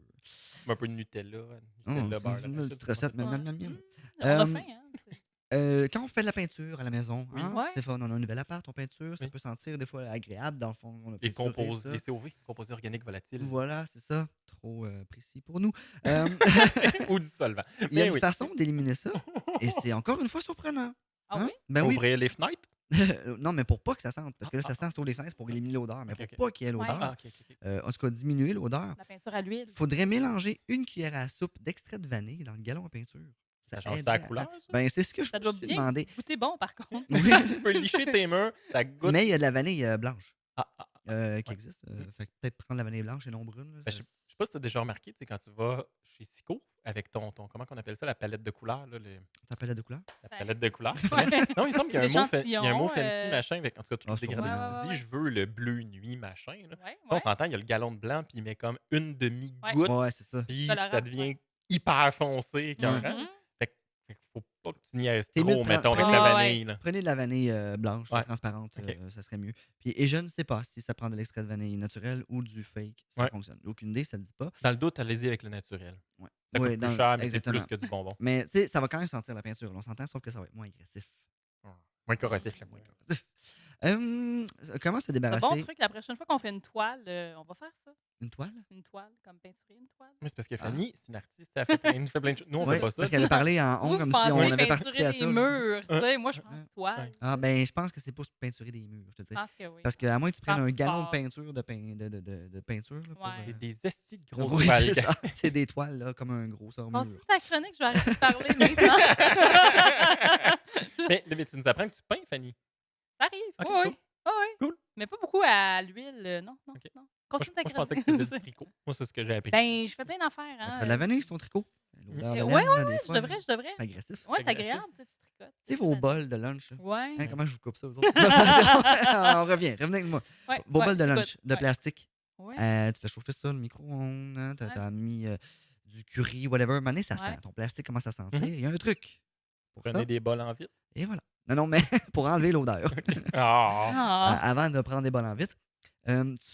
un peu de Nutella. Oh, Nutella, beurre, c'est une d'arachide, petite c'est recette. pas Miam, Ouais. miam, miam, miam. On a Euh, faim, hein? Quand on fait de la peinture à la maison, Oui. hein, Ouais. c'est fun, on a un nouvel appart, on peinture, ça Oui. peut sentir des fois agréable, dans le fond. On a Les peinturé, composés, ça. les COV, composés organiques volatiles. Voilà, c'est ça. Trop précis pour nous. Ou du solvant. Il y a Mais une oui. façon d'éliminer ça, et c'est encore une fois surprenant. Ah Hein? oui? Ben oui. Ouvrir les fenêtres. Non, mais pour pas que ça sente, parce que là, ça sent sur les fenêtres pour éliminer l'odeur, mais Ok, pour ok. pas qu'il y ait Ouais. l'odeur, Ah, ok. en tout cas, diminuer l'odeur, La peinture à l'huile. il faudrait mélanger une cuillère à soupe d'extrait de vanille dans le galon à peinture. Ça change aiderait la couleur, ça? Ben, c'est ce que je Ça me doit suis bien demandé. goûter bon, par contre. Oui, Tu peux licher tes murs, ça goûte. mais il y a de la vanille blanche Ah, ah, qui ouais. existe. Fait que peut-être prendre la vanille blanche et non brune. Là, Ben, je sais pas si tu as déjà remarqué, tu sais, quand tu vas chez Sico avec ton comment qu'on appelle ça, la palette de couleurs, là, ta palette de couleurs. la Ben, palette de couleurs. ouais. Non, il me semble qu'il y a il y a un mot L'échantillon, fancy, machin, avec, en tout cas, tous Ah, les sûrement. dégradés. Ouais, Tu ouais, dis, je veux le bleu nuit, machin. Là. Ouais, On ouais. s'entend, il y a le galon de blanc, puis il met comme une Ouais. demi-goutte, Ouais, c'est ça. puis Colorant, ça devient hyper foncé, écœurant. Mhm. Fait qu'il faut pas que tu niaises T'es mieux trop, de mettons, avec prendre- la Ah, vanille. Là. Prenez de la vanille blanche, Ouais. transparente, Ok. ça serait mieux. Et je ne sais pas si ça prend de l'extrait de vanille naturel ou du fake, ça Ouais. fonctionne. Aucune idée, ça ne le dit pas. Dans le doute, allez-y avec le naturel. Ouais. Ça Ouais, coûte plus dans- cher, mais c'est exactement. plus que du bonbon. Mais tu sais, ça va quand même sentir la peinture, là, on s'entend, sauf que ça va être moins agressif. Moins corrosif, le moins. Comment se C'est un débarrasser bon truc, la prochaine fois qu'on fait une toile, on va faire ça. une toile? Une toile, comme peinturer une toile. Mais c'est parce que Fanny, c'est une artiste, elle fait plein de choses. Nous, on Ouais, fait pas ça. parce qu'elle a parlé en on Vous, comme vous si on pensez avait participé peinturer à des ça. là. murs. tu sais, moi, je pense Ouais. toile. Ouais. Ah, ben, je pense que c'est pour peinturer des murs, je te Je dis. pense que oui. Parce qu'à moins que tu prennes Frappe un galon de fort. peinture de peinture. Là, pour, Ouais. C'est des estis de grosses oui, toiles. c'est ça. C'est des toiles, là, comme un gros Bon, mur. c'est ta chronique, je vais arrêter de parler maintenant. Mais tu nous apprends que tu peins, Fanny. Ça arrive, Ok, oui, cool. oui. Oui, oui. Cool. Mais pas beaucoup à l'huile, non, non, Ok. non. Moi, Continue je ta pensais que chronique. tu faisais du tricot. Moi, c'est ce que j'ai appris. Ben, je fais plein d'affaires. Mettre Hein. de la vanille sur ton tricot. L'odeur de Ouais, laine, là, des Je fois, devrais, je devrais. c'est agressif. Ouais, c'est agressif. agréable, tu sais, tu tricotes. Tu sais, vos bols de lunch. là. Ouais. Hein, comment je vous coupe ça, vous autres? On revient, revenez avec moi. Ouais, Vos ouais, bols de écoute, lunch, de ouais. plastique. Ouais. Tu fais chauffer ça, le micro-ondes, hein, Ouais. t'as mis du curry, whatever. À un moment donné, ça Ouais. sent. Ton plastique commence à sentir. Mhm. Il y a un truc pour Prenez ça. des bols en vitre. Et voilà. Non, mais pour enlever l'odeur. Ah! Ah. Avant de prendre des bols en vitre,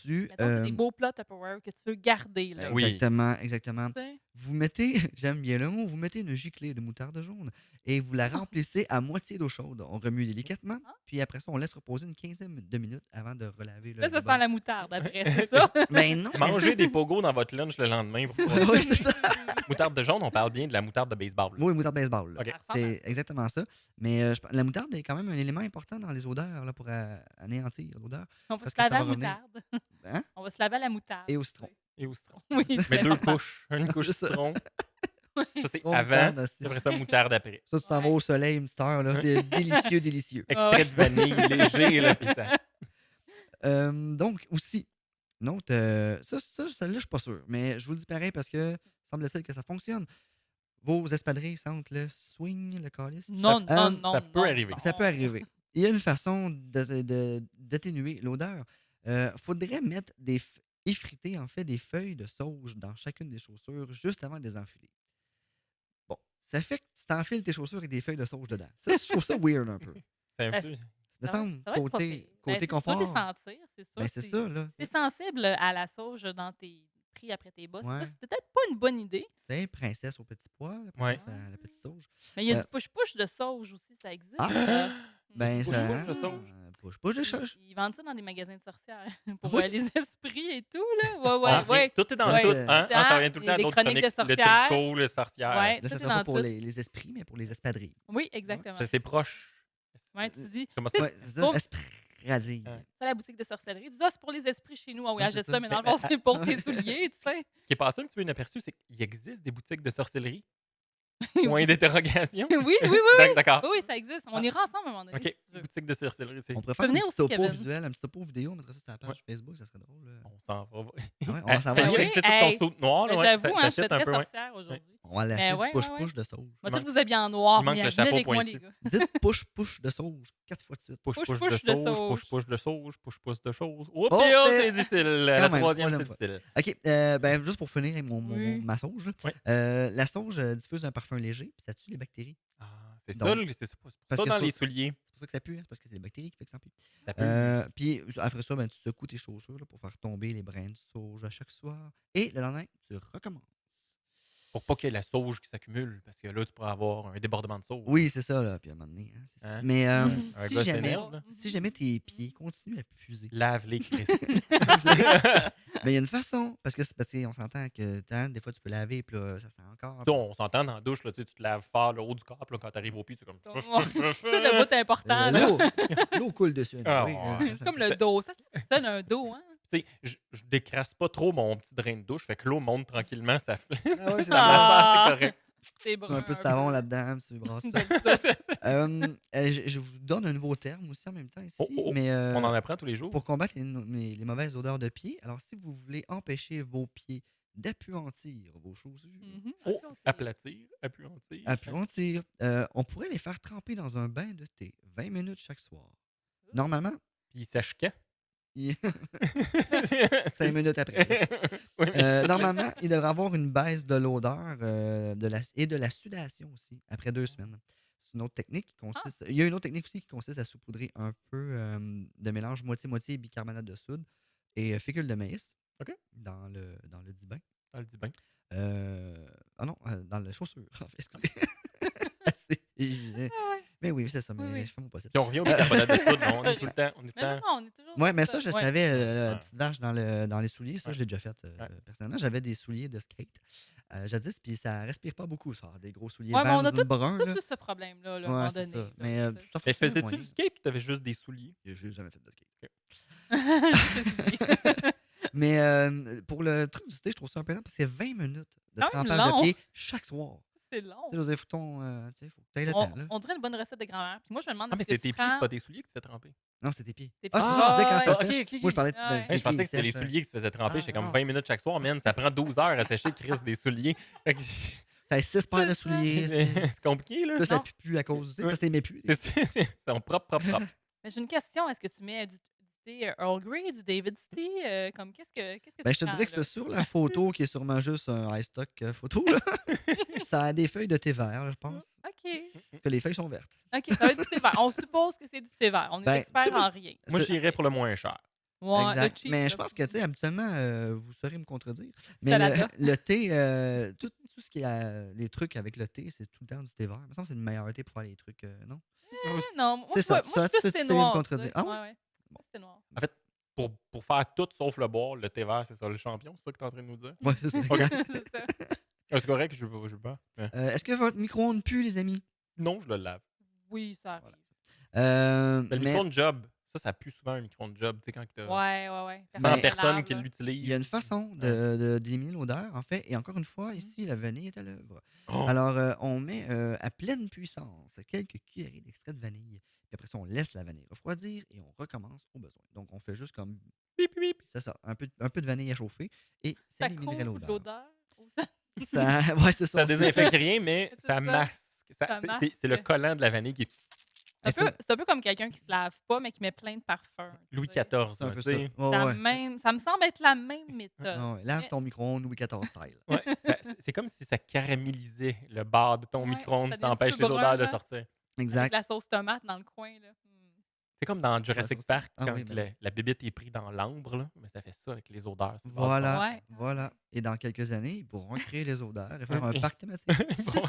tu... Mettons, t'as des beaux plats Tupperware que tu veux garder. Là. Oui. Exactement, exactement. Tu sais. Vous mettez, j'aime bien le mot, vous mettez une giclée de moutarde jaune et vous la remplissez à moitié d'eau chaude. On remue délicatement, Ah. puis après ça, on laisse reposer une quinzaine de minutes avant de relaver le Là, ça le sent bol. la moutarde après, c'est ça? Ben non. Mangez des pogos dans votre lunch le lendemain. Pour pouvoir- Oui, c'est ça. Moutarde de jaune, on parle bien de la moutarde de baseball. là. Oui, moutarde baseball. là. Ok. C'est exactement ça. Mais la moutarde est quand même un élément important dans les odeurs là, pour anéantir l'odeur. On va Parce se que ça laver à la va revenir. moutarde. Hein? On va se laver à la moutarde. Et au citron. Et au citron. Oui, Mais c'est deux important. couches. Une couche C'est ça. citron. Ça, c'est Citron, avant. moutarde, aussi. Après ça, moutarde après. Ça, tu t'en vas Ouais. au soleil une petite heure. Là, c'est délicieux, délicieux. Extrait de vanille léger. Là, puis ça... Donc, aussi, une autre, celle-là, je suis pas sûr. Mais je vous le dis pareil parce que semble-t-il que ça fonctionne. Vos espadrilles sentent le swing, le calice. Non, Euh, non, non. ça peut non, arriver. non. Ça peut arriver. Il y a une façon d'atténuer l'odeur. Faudrait mettre effriter en fait des feuilles de sauge dans chacune des chaussures juste avant de les enfiler. Bon, ça fait que tu t'enfiles tes chaussures avec des feuilles de sauge dedans. Ça, je trouve ça weird un peu. C'est un Ben, peu... Ça me Ça va- semble, ça va être pas côté, pire. côté Ben, confort. Tu vas les sentir, c'est ça. Ben, c'est ça, là. T'es sensible à la sauge dans tes pris après tes bosses. Ouais. Ça, c'est peut-être pas une bonne idée. Tu sais, princesse au petit pois, la Ouais. princesse à la petite sauge. Mais il y a Euh, du push-push de sauge aussi, ça existe. Ah! Ben, push-push ça. de sauge. Push de sauge. Ils vendent ça dans des magasins de sorcières pour Oui. les esprits et tout. Là. Ouais, ouais, Ah, ouais. Tout est dans Ouais, tout. c'est- Hein? Ah, ça revient tout le temps Les d'autres chroniques de chroniques. Le sorcières. tricot, le sorcière. Ouais, Là, tout ça est sera pas dans pour tout. les esprits, mais pour les espadrilles. Oui, exactement. Ça, c'est proche. Ouais, tu dis, Comment Tu sais, Ouais, c'est ça. pour- Espradille. Ouais. ça, la boutique de sorcellerie. Tu dis, ah, c'est pour les esprits chez nous. Ah oui, Ouais, achète c'est ça, ça. mais dans le fond, c'est pour tes Ouais. souliers, tu sais. Ce qui est passé un petit peu inaperçu, c'est qu'il existe des boutiques de sorcellerie. Point d'interrogation. Oui, oui, oui, oui. D'accord. Oui, oui, ça existe. On ira ensemble à un moment donné, OK. si tu veux. Boutique de sorcellerie, c'est... On pourrait peux faire un venir petit aussi, topo Kevin. visuel, un petit topo vidéo, on mettra ça sur la page Facebook, ça serait drôle. On s'en va. Ah ouais, on va s'en Fanny, va. oui. avec tout Hey. ton saut noir, là, Mais ouais, j'avoue, ça- hein, je suis t'achètes très un peu, ouais. sorcière aujourd'hui. On va l'acheter Mais du ouais, push-push de sauge. On va manque- tous vous habiller en noir. il manque mais le venez chapeau avec moi, pointu. les gars. Dites push-push de sauge 4 fois de suite. Push-push de Push-push de sauge, sauge. push-push de sauge, push-push de sauge. Oh, Oh, c'est difficile. La même, troisième, c'est troisième difficile. OK, ben, juste pour finir avec Oui. ma sauge, là. Ouais. La sauge diffuse un parfum léger, puis ça tue les bactéries. Ah, c'est Donc, ça, c'est pour parce ça que dans c'est les pas- souliers. C'est pour ça que ça pue, hein, parce que c'est les bactéries qui fait que ça pue. Ça peut. Puis après ça, ben, tu secoues tes chaussures là, pour faire tomber les brins de sauge à chaque soir. Et le lendemain, tu recommences. Pour pas qu'il y ait la sauge qui s'accumule, parce que là, tu pourrais avoir un débordement de sauge. Oui, c'est ça, là. Puis à un moment donné, hein, c'est ça. Hein? Mais Un si, gars jamais, s'énerve, là. si jamais tes pieds continuent à puiser, Lave-les, Chris. mais il y a une façon, parce qu'on s'entend que des fois tu peux laver, puis là, ça sent encore. Ça, on s'entend dans la douche, là, tu sais, tu te laves fort le haut du corps, puis là, quand tu arrives au pied, c'est comme. C'est le bout important, là. L'eau coule dessus. Ah, oui, ouais. C'est comme le dos. Ça sonne un dos, hein? Tu sais, je décrasse pas trop mon petit drain de douche, fait que l'eau monte tranquillement, ça Ah ouais, c'est ça Ah. masse, c'est correct. C'est Tu mets brun. un peu de savon là-dedans, tu brasses ça. Je vous donne un nouveau terme aussi en même temps ici, mais On en apprend tous les jours. pour combattre les mauvaises odeurs de pieds, alors si vous voulez empêcher vos pieds d'appuantir vos chaussures, Mhm. Oh, Ok, aplatir, appuyantir. appuantir, on pourrait les faire tremper dans un bain de thé 20 minutes chaque soir. Normalement, Puis il sèche quand? 5 minutes après. Oui, mais- Normalement, il devrait avoir une baisse de l'odeur et de la sudation aussi après 2 semaines. C'est une autre technique qui consiste. Il y a une autre technique aussi qui consiste à saupoudrer un peu de mélange moitié-moitié bicarbonate de soude et fécule de maïs OK. dans le dit bain. Dans le bain. Ah non, dans la chaussure. En fait, excusez. Mais oui, c'est ça, mais Oui. je fais mon possible. Puis on revient au bicarbonate de soude. On est tout le temps. On est tout le Mais non, temps. non, on est toujours. Ouais, mais ça, je Ouais. savais, la Ouais. petite vache dans les souliers, ça, Ouais. je l'ai déjà fait personnellement. J'avais des souliers de skate jadis, puis ça respire pas beaucoup, ça. Des gros souliers Ouais, mais on a Vans bruns. Tout là. eu ce problème-là, à un Ouais, moment c'est donné. ça. là, Mais ça. ça Mais fonctionnait faisais-tu moyen. du skate ou t'avais juste des souliers? J'ai jamais fait de skate. Je me suis dit. Mais pour le truc du thé, je trouve ça un peu long parce que c'est 20 minutes de Quand même trempage long. de pied chaque soir. C'est long. Tu sais, Joseph, tu sais, faut que tu aies le On, temps. Là. on dirait une bonne recette de grand-mère. Puis moi, je me demande Ah, mais est-ce que c'est tu tes pieds, prends- c'est pas tes souliers que tu fais tremper. Non, c'est tes pieds. Tes Ah, c'est pieds. pour ça que tu disais quand Ah, ça ouais. sèche. Ok, ok, Moi, je parlais ouais. de Hey, je pensais que c'était les sèches. souliers que tu faisais tremper. J'étais comme non. 20 minutes chaque soir, man. Ça prend 12 heures à sécher, Chris, des souliers. Fait que T'as 6 paires de C'est ça. souliers. c'est compliqué, là. Là, ça Non. pue plus à cause du thé. Ouais. Parce que t'aimais plus. C'est propre. Mais j'ai une question. Est-ce que tu mets du thé Earl Grey, du David Tea? Comme qu'est-ce que Ben, tu je te prends, dirais que là? c'est sur la photo, qui est sûrement juste un high stock photo, là. Ça a des feuilles de thé vert, je pense. OK. Que les feuilles sont vertes. OK, ça va être du thé vert. On suppose que c'est du thé vert. On est Ben, expert tu sais, moi, en rien. Moi, C'est- j'irais pour le moins cher. Ouais, le Exact. cheap, Mais là. je pense que, tu sais, habituellement, vous saurez me contredire. Mais Salada. le thé, tout ce qui est les trucs avec le thé, c'est tout le temps du thé vert. Il me semble que c'est le meilleur thé pour faire les trucs, non? Non, moi, C'est ça, moi, je suis tu plus sais thé me noir. contredire. tu sais. Ah ouais? Ouais. Plus thé noir. En fait, pour faire tout sauf le boire, le thé vert, c'est ça le champion, c'est ça que tu es en train de nous dire? Ouais, c'est ça. exact. C'est ça. C'est correct, je le bois. Mais Est-ce que votre micro-ondes pue, les amis? non, je le lave. Oui, ça arrive. Euh, Le mais micro-ondes job, ça pue souvent un micro-ondes job. Tu sais, quand tu as Ouais. 100 Ben, personnes lave, qui là. l'utilisent. il y a une façon d'éliminer l'odeur, en fait. Et encore une fois, ici, la vanille est à l'œuvre. Oh! Alors, on met à pleine puissance quelques cuillerées d'extrait de vanille. Puis après ça, on laisse la vanille refroidir et on recommence au besoin. Donc, on fait juste comme, Bip, bip. c'est ça, un peu de vanille à chauffer et ça Ça éliminerait couvre de l'odeur. l'odeur. Ou ça- Ouais, c'est ça. Ça désinfecte rien, mais C'est ça ça. masque. Ça C'est le masque. collant de la vanille qui est C'est un peu comme quelqu'un qui se lave pas, mais qui met plein de parfums. Louis tu sais. XIV. C'est un là, peu tu ça. sais. Ouais. Ça me semble être la même méthode. Ah ouais, lave Mais- ton micro-ondes Louis XIV style. Ouais, c'est comme si ça caramélisait le bas de ton Ouais, micro-ondes, ça ça devient un empêche petit peu les odeurs de brun, hein. sortir. Avec Exact. la sauce tomate dans le coin. Là. C'est comme dans Jurassic ça, Park, ah quand oui, ben la bébête est prise dans l'ambre, là, mais ça fait ça avec les odeurs. c'est pas Voilà. Ouais. Voilà. Et dans quelques années, ils pourront créer les odeurs et faire un Ok. parc thématique. Bon.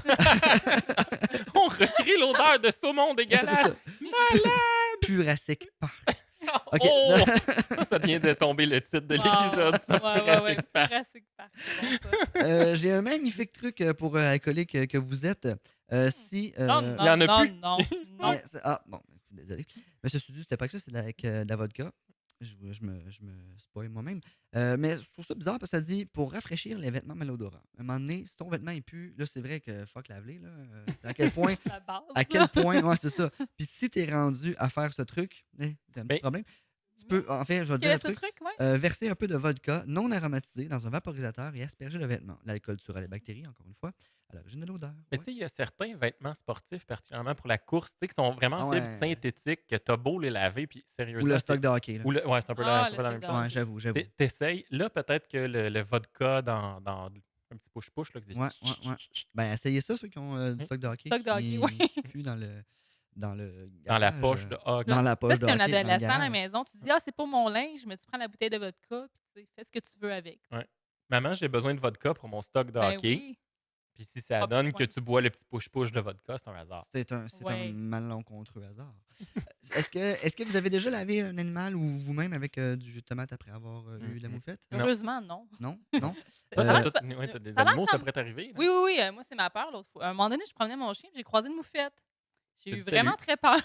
On recrée l'odeur de saumon C'est dégueulasse. ça. Jurassic Park. Ok. Oh! Ça vient de tomber le titre de l'épisode. ça, Jurassic Park. Jurassic Park. c'est bon, ça. J'ai un magnifique truc pour alcoolique que vous êtes. Si. Non, il y en a non, plus. non, non. Ouais, bon, désolé. Mais ceci dit, c'était pas que ça, c'était avec de la vodka. Je me spoil moi-même. Mais je trouve ça bizarre parce que ça dit pour rafraîchir les vêtements malodorants. À un moment donné, si ton vêtement est pu, là, c'est vrai que fuck laver, là. À quel point. La base. À quel point, ouais, c'est ça. Puis si t'es rendu à faire ce truc, t'as un petit Ben, problème. Tu peux, en fait, je vais te Quel dire est un ce truc. truc, ouais? Verser un peu de vodka non aromatisé dans un vaporisateur et asperger le vêtement. L'alcool tuera les bactéries, encore une fois, à l'origine de l'odeur. Mais Ouais. tu sais, il y a certains vêtements sportifs, particulièrement pour la course, tu sais, qui sont vraiment en Ah fibres ouais. synthétiques, que t'as beau les laver, puis Ou sérieusement. le stock de hockey. Là. Ouais, c'est un peu, Ah, c'est un peu le la même stock de chose. Ouais, j'avoue. T'essayes. Là, peut-être que le vodka dans un petit push-push, là, que c'est- Ouais. Ben, essayez ça, ceux qui ont du stock de hockey. Stock de hockey, qui- oui. qui pue dans le dans la garage, poche de hockey. Dans la Là, poche si de t'es un hockey, dans le adolescent à la garage. maison, tu te dis, ah, c'est pour mon linge, mais tu prends la bouteille de vodka, puis tu sais, fais ce que tu veux avec. Maman, j'ai besoin de vodka pour mon stock de Ben hockey. oui. Puis si ça Pas donne besoin. que tu bois le petit push-push de vodka, c'est un hasard. C'est un Ouais. malencontreux hasard. Est-ce que vous avez déjà lavé un animal ou vous-même avec du jus de tomate après avoir eu de la Mhm. moufette? Non. Heureusement, non. Non? Non? Toi, Ça t'as va, tout- c'est ouais, t'as des ça a l'air animaux, ça comme- pourrait t'arriver. là. Oui. Moi, c'est ma peur l'autre fois. À un moment donné, je promenais mon chien, puis j'ai croisé une moufette. J'ai T'as eu dit vraiment salut. très peur.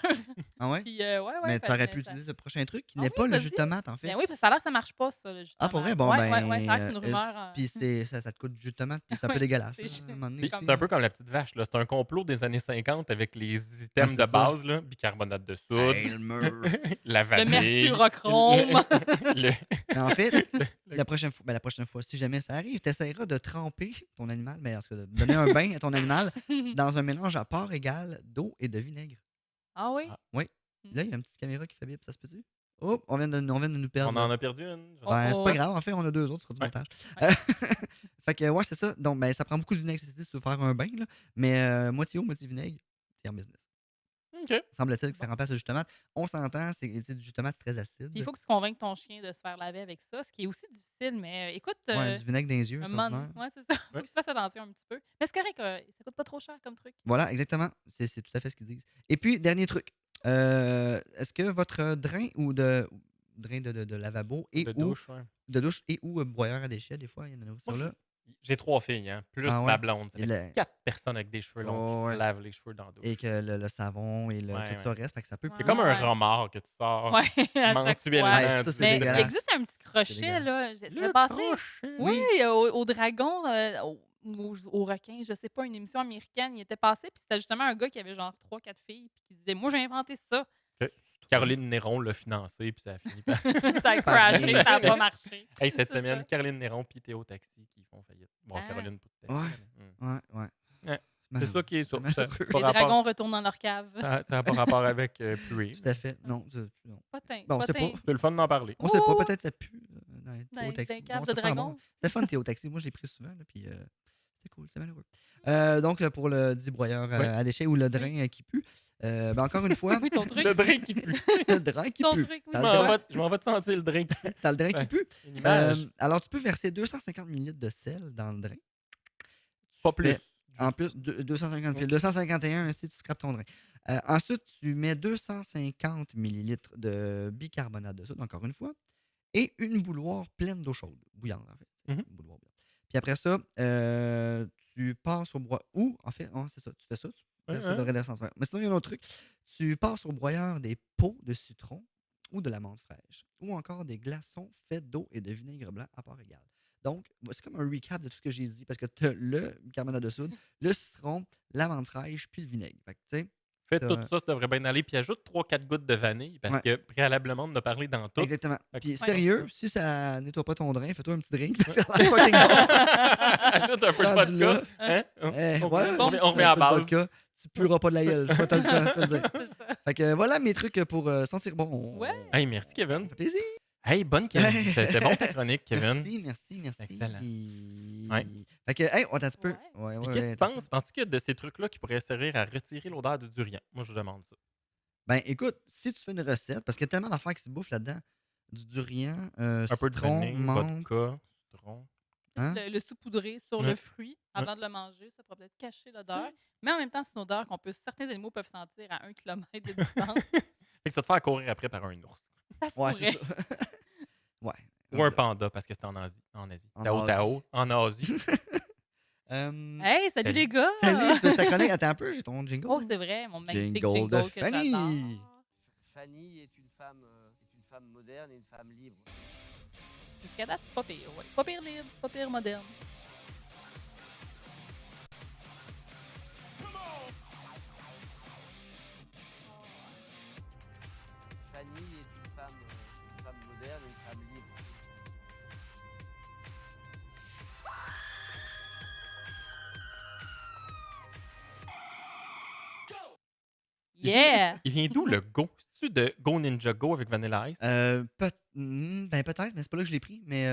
Ah ouais? Puis, ouais, Mais fait t'aurais que pu ça utiliser ce prochain truc qui Ah n'est oui, pas le jus vas-y. de tomate, en fait. Ben oui, parce que ça a l'air que ça marche pas, ça, le jus de Ah, pour vrai? tomate. Bon, Ouais, ça a l'air que c'est une rumeur. puis ça te coûte du jus de tomate, puis c'est un peu Ouais, dégueulasse, c'est là, juste à un moment donné Puis comme c'est un aussi. peu comme la petite vache, là. C'est un complot des années 50 avec les Ouais, items c'est de ça. base, là. Bicarbonate de soude, Hey, le mur! la le vanille, mercurochrome. le, Mais en fait, le- la prochaine fois, si jamais ça arrive, tu essaieras de tremper ton animal, mais en tout cas, de donner un bain à ton animal dans un mélange à part égale d'eau et de vinaigre. Ah oui? Ah, Oui. Là, il y a une petite caméra qui fait bip, ça se peut-tu? Oh, on vient de nous on perdre, en là. a perdu une. Je sais Oh, Ben, pas. c'est oh. pas grave, en fait, on a 2 autres, ça fera du Ouais. montage. Ouais. Fait que, ouais, c'est ça. Donc, ben, ça prend beaucoup de vinaigre, ceci dit, si tu veux faire un bain, là. Mais moitié eau, moitié vinaigre, t'es en business. OK. Semble-t-il que ça Bon. remplace le jus de tomate. On s'entend, c'est tu sais, du jus de tomate, c'est très Puis acide. il faut que tu convainques ton chien de se faire laver avec ça, ce qui est aussi difficile, mais écoute, Ouais, du vinaigre dans les yeux, un c'est moment donné, ordinaire. ouais, c'est ça. Faut Ouais. que tu fasses attention un petit peu. Mais c'est correct, ça coûte pas trop cher comme truc. Voilà, exactement. C'est tout à fait ce qu'ils disent. Et puis, dernier truc. Est-ce que votre drain drain de lavabo et De ou douche, ouais. de douche et ou broyeur à déchets, des fois, il y en a aussi Moi, là. j'ai 3 filles, hein, plus Ah ma ouais? blonde. Ça Et fait 4 personnes avec des cheveux longs Oh, qui ouais. se lavent les cheveux dans la douche. Et que le savon et Ouais, tout ça ouais. reste, fait que ça peut C'est Ouais. comme un Ouais. remords que tu sors Ouais, à chaque mensuellement. fois. Ouais, ça, du c'est Mais il dégueulasse. existe un petit C'est crochet, dégueulasse. là. Ça fait Le passer. crochet. Oui, au dragon, au requin, je sais pas, une émission américaine. Il était passé, puis c'était justement un gars qui avait genre 3-4 filles, puis qui disait moi, j'ai inventé ça. Que Caroline Néron l'a financé, puis ça a fini par. Ça a crashé, ça a pas marché. Hey, cette C'est semaine, ça. Caroline Néron puis Théo Taxi qui font faillite. Bon, Ah. Caroline, pas tout à Ouais. fait. mais, Ouais. Ouais. C'est C'est ça qui est ça. malheureux. Ça Les pas rapport, dragons retournent dans leur cave. ça n'a pas rapport avec pluie. Tout à fait. Non, non. Potin, Bon, on sait potin. pas. C'est le fun d'en parler. On sait pas, Oh! peut-être ça pue dans les Dans taxi. cave Bon, de ça sent bon. dragon. C'est fun, Théo Taxi. Moi, je l'ai pris souvent, là, puis c'est cool, c'est malheureux. Donc, pour le dit broyeur Oui. à déchets ou le drain qui pue, ben, encore une fois, Oui, ton truc. Le drain qui pue. le drain qui Ton pue. truc, oui. T'as le drain. Je m'en vais te sentir le drain qui pue. T'as le drain qui Ouais. pue. Une image. Alors, tu peux verser 250 ml de sel dans le drain. Pas plus. fais- En plus, 250 Oui. piles. 251 si tu scrapes ton drain. Ensuite, tu mets 250 ml de bicarbonate de soude, encore une fois, et une bouilloire pleine d'eau chaude, bouillante en fait. Mhm. Une bouilloire bouillante. Puis après ça, tu passes au broyeur. Ou, en fait, c'est ça, tu fais ça, ça devrait être sans faire. Mais sinon, il y a un autre truc. Tu passes au broyeur des pots de citron ou de l'amande fraîche, ou encore des glaçons faits d'eau et de vinaigre blanc à part égale. Donc, c'est comme un recap de tout ce que j'ai dit, parce que tu as le bicarbonate de soude, le citron, l'amande fraîche, puis le vinaigre. Fait que, tu sais, Fais t'as- tout ça, ça devrait bien aller. Puis ajoute 3-4 gouttes de vanille parce Ouais. que préalablement, on en a parlé dans tout. exactement. Fait que- Puis Ouais. sérieux, si ça nettoie pas ton drain, fais-toi un petit drink, parce que ça a l'air fucking bon. Ajoute un peu de Rendu là. vodka. Hein? Eh, On ouais, revient à la un peu de base. vodka, tu pueras pas de la gueule, je peux te le dire. C'est ça. Fait que voilà mes trucs pour sentir bon. Ouais. Hey, merci, Ça Kevin. fait plaisir. Hey, bonne Kevin. C'est bon ta chronique, Kevin. Merci. Excellent. Puis- Ouais. Fait que, hey, on attend un petit peu. Ouais. Puis qu'est-ce que tu penses? Penses-tu qu'il y a de ces trucs-là qui pourraient servir à retirer l'odeur du durian? Moi, je demande ça. Ben, écoute, si tu fais une recette, parce qu'il y a tellement d'affaires qui se bouffent là-dedans, du durian, Un peu de citron, vanille, menthe. vodka, citron. Hein? Le saupoudrer sur Ouais. le fruit avant de le manger, ça pourrait peut-être cacher l'odeur. Mais en même temps, c'est une odeur certains animaux peuvent sentir à 1 kilomètre de distance. Fait que ça te fait courir après par un ours. Ça se Ouais, pourrait. c'est ça. Ouais. Ou un panda, parce que c'est en Asie. En Asie. En Tao Asie. Tao, en Asie. Hey, salut Salut. les gars! Salut, tu fais ta chronique? Attends un peu, j'ai ton jingle. Oh, c'est vrai, mon magnifique Jingle jingle, de que Fanny. j'adore. Fanny est une femme moderne et une femme libre. Jusqu'à date, pas pire, ouais. Pas pire libre, pas pire moderne. Fanny est une femme moderne et une femme libre. Yeah! Il vient d'où le Go? C'est-tu de Go Ninja Go avec Vanilla Ice? Ben peut-être, mais c'est pas là que je l'ai pris. Mais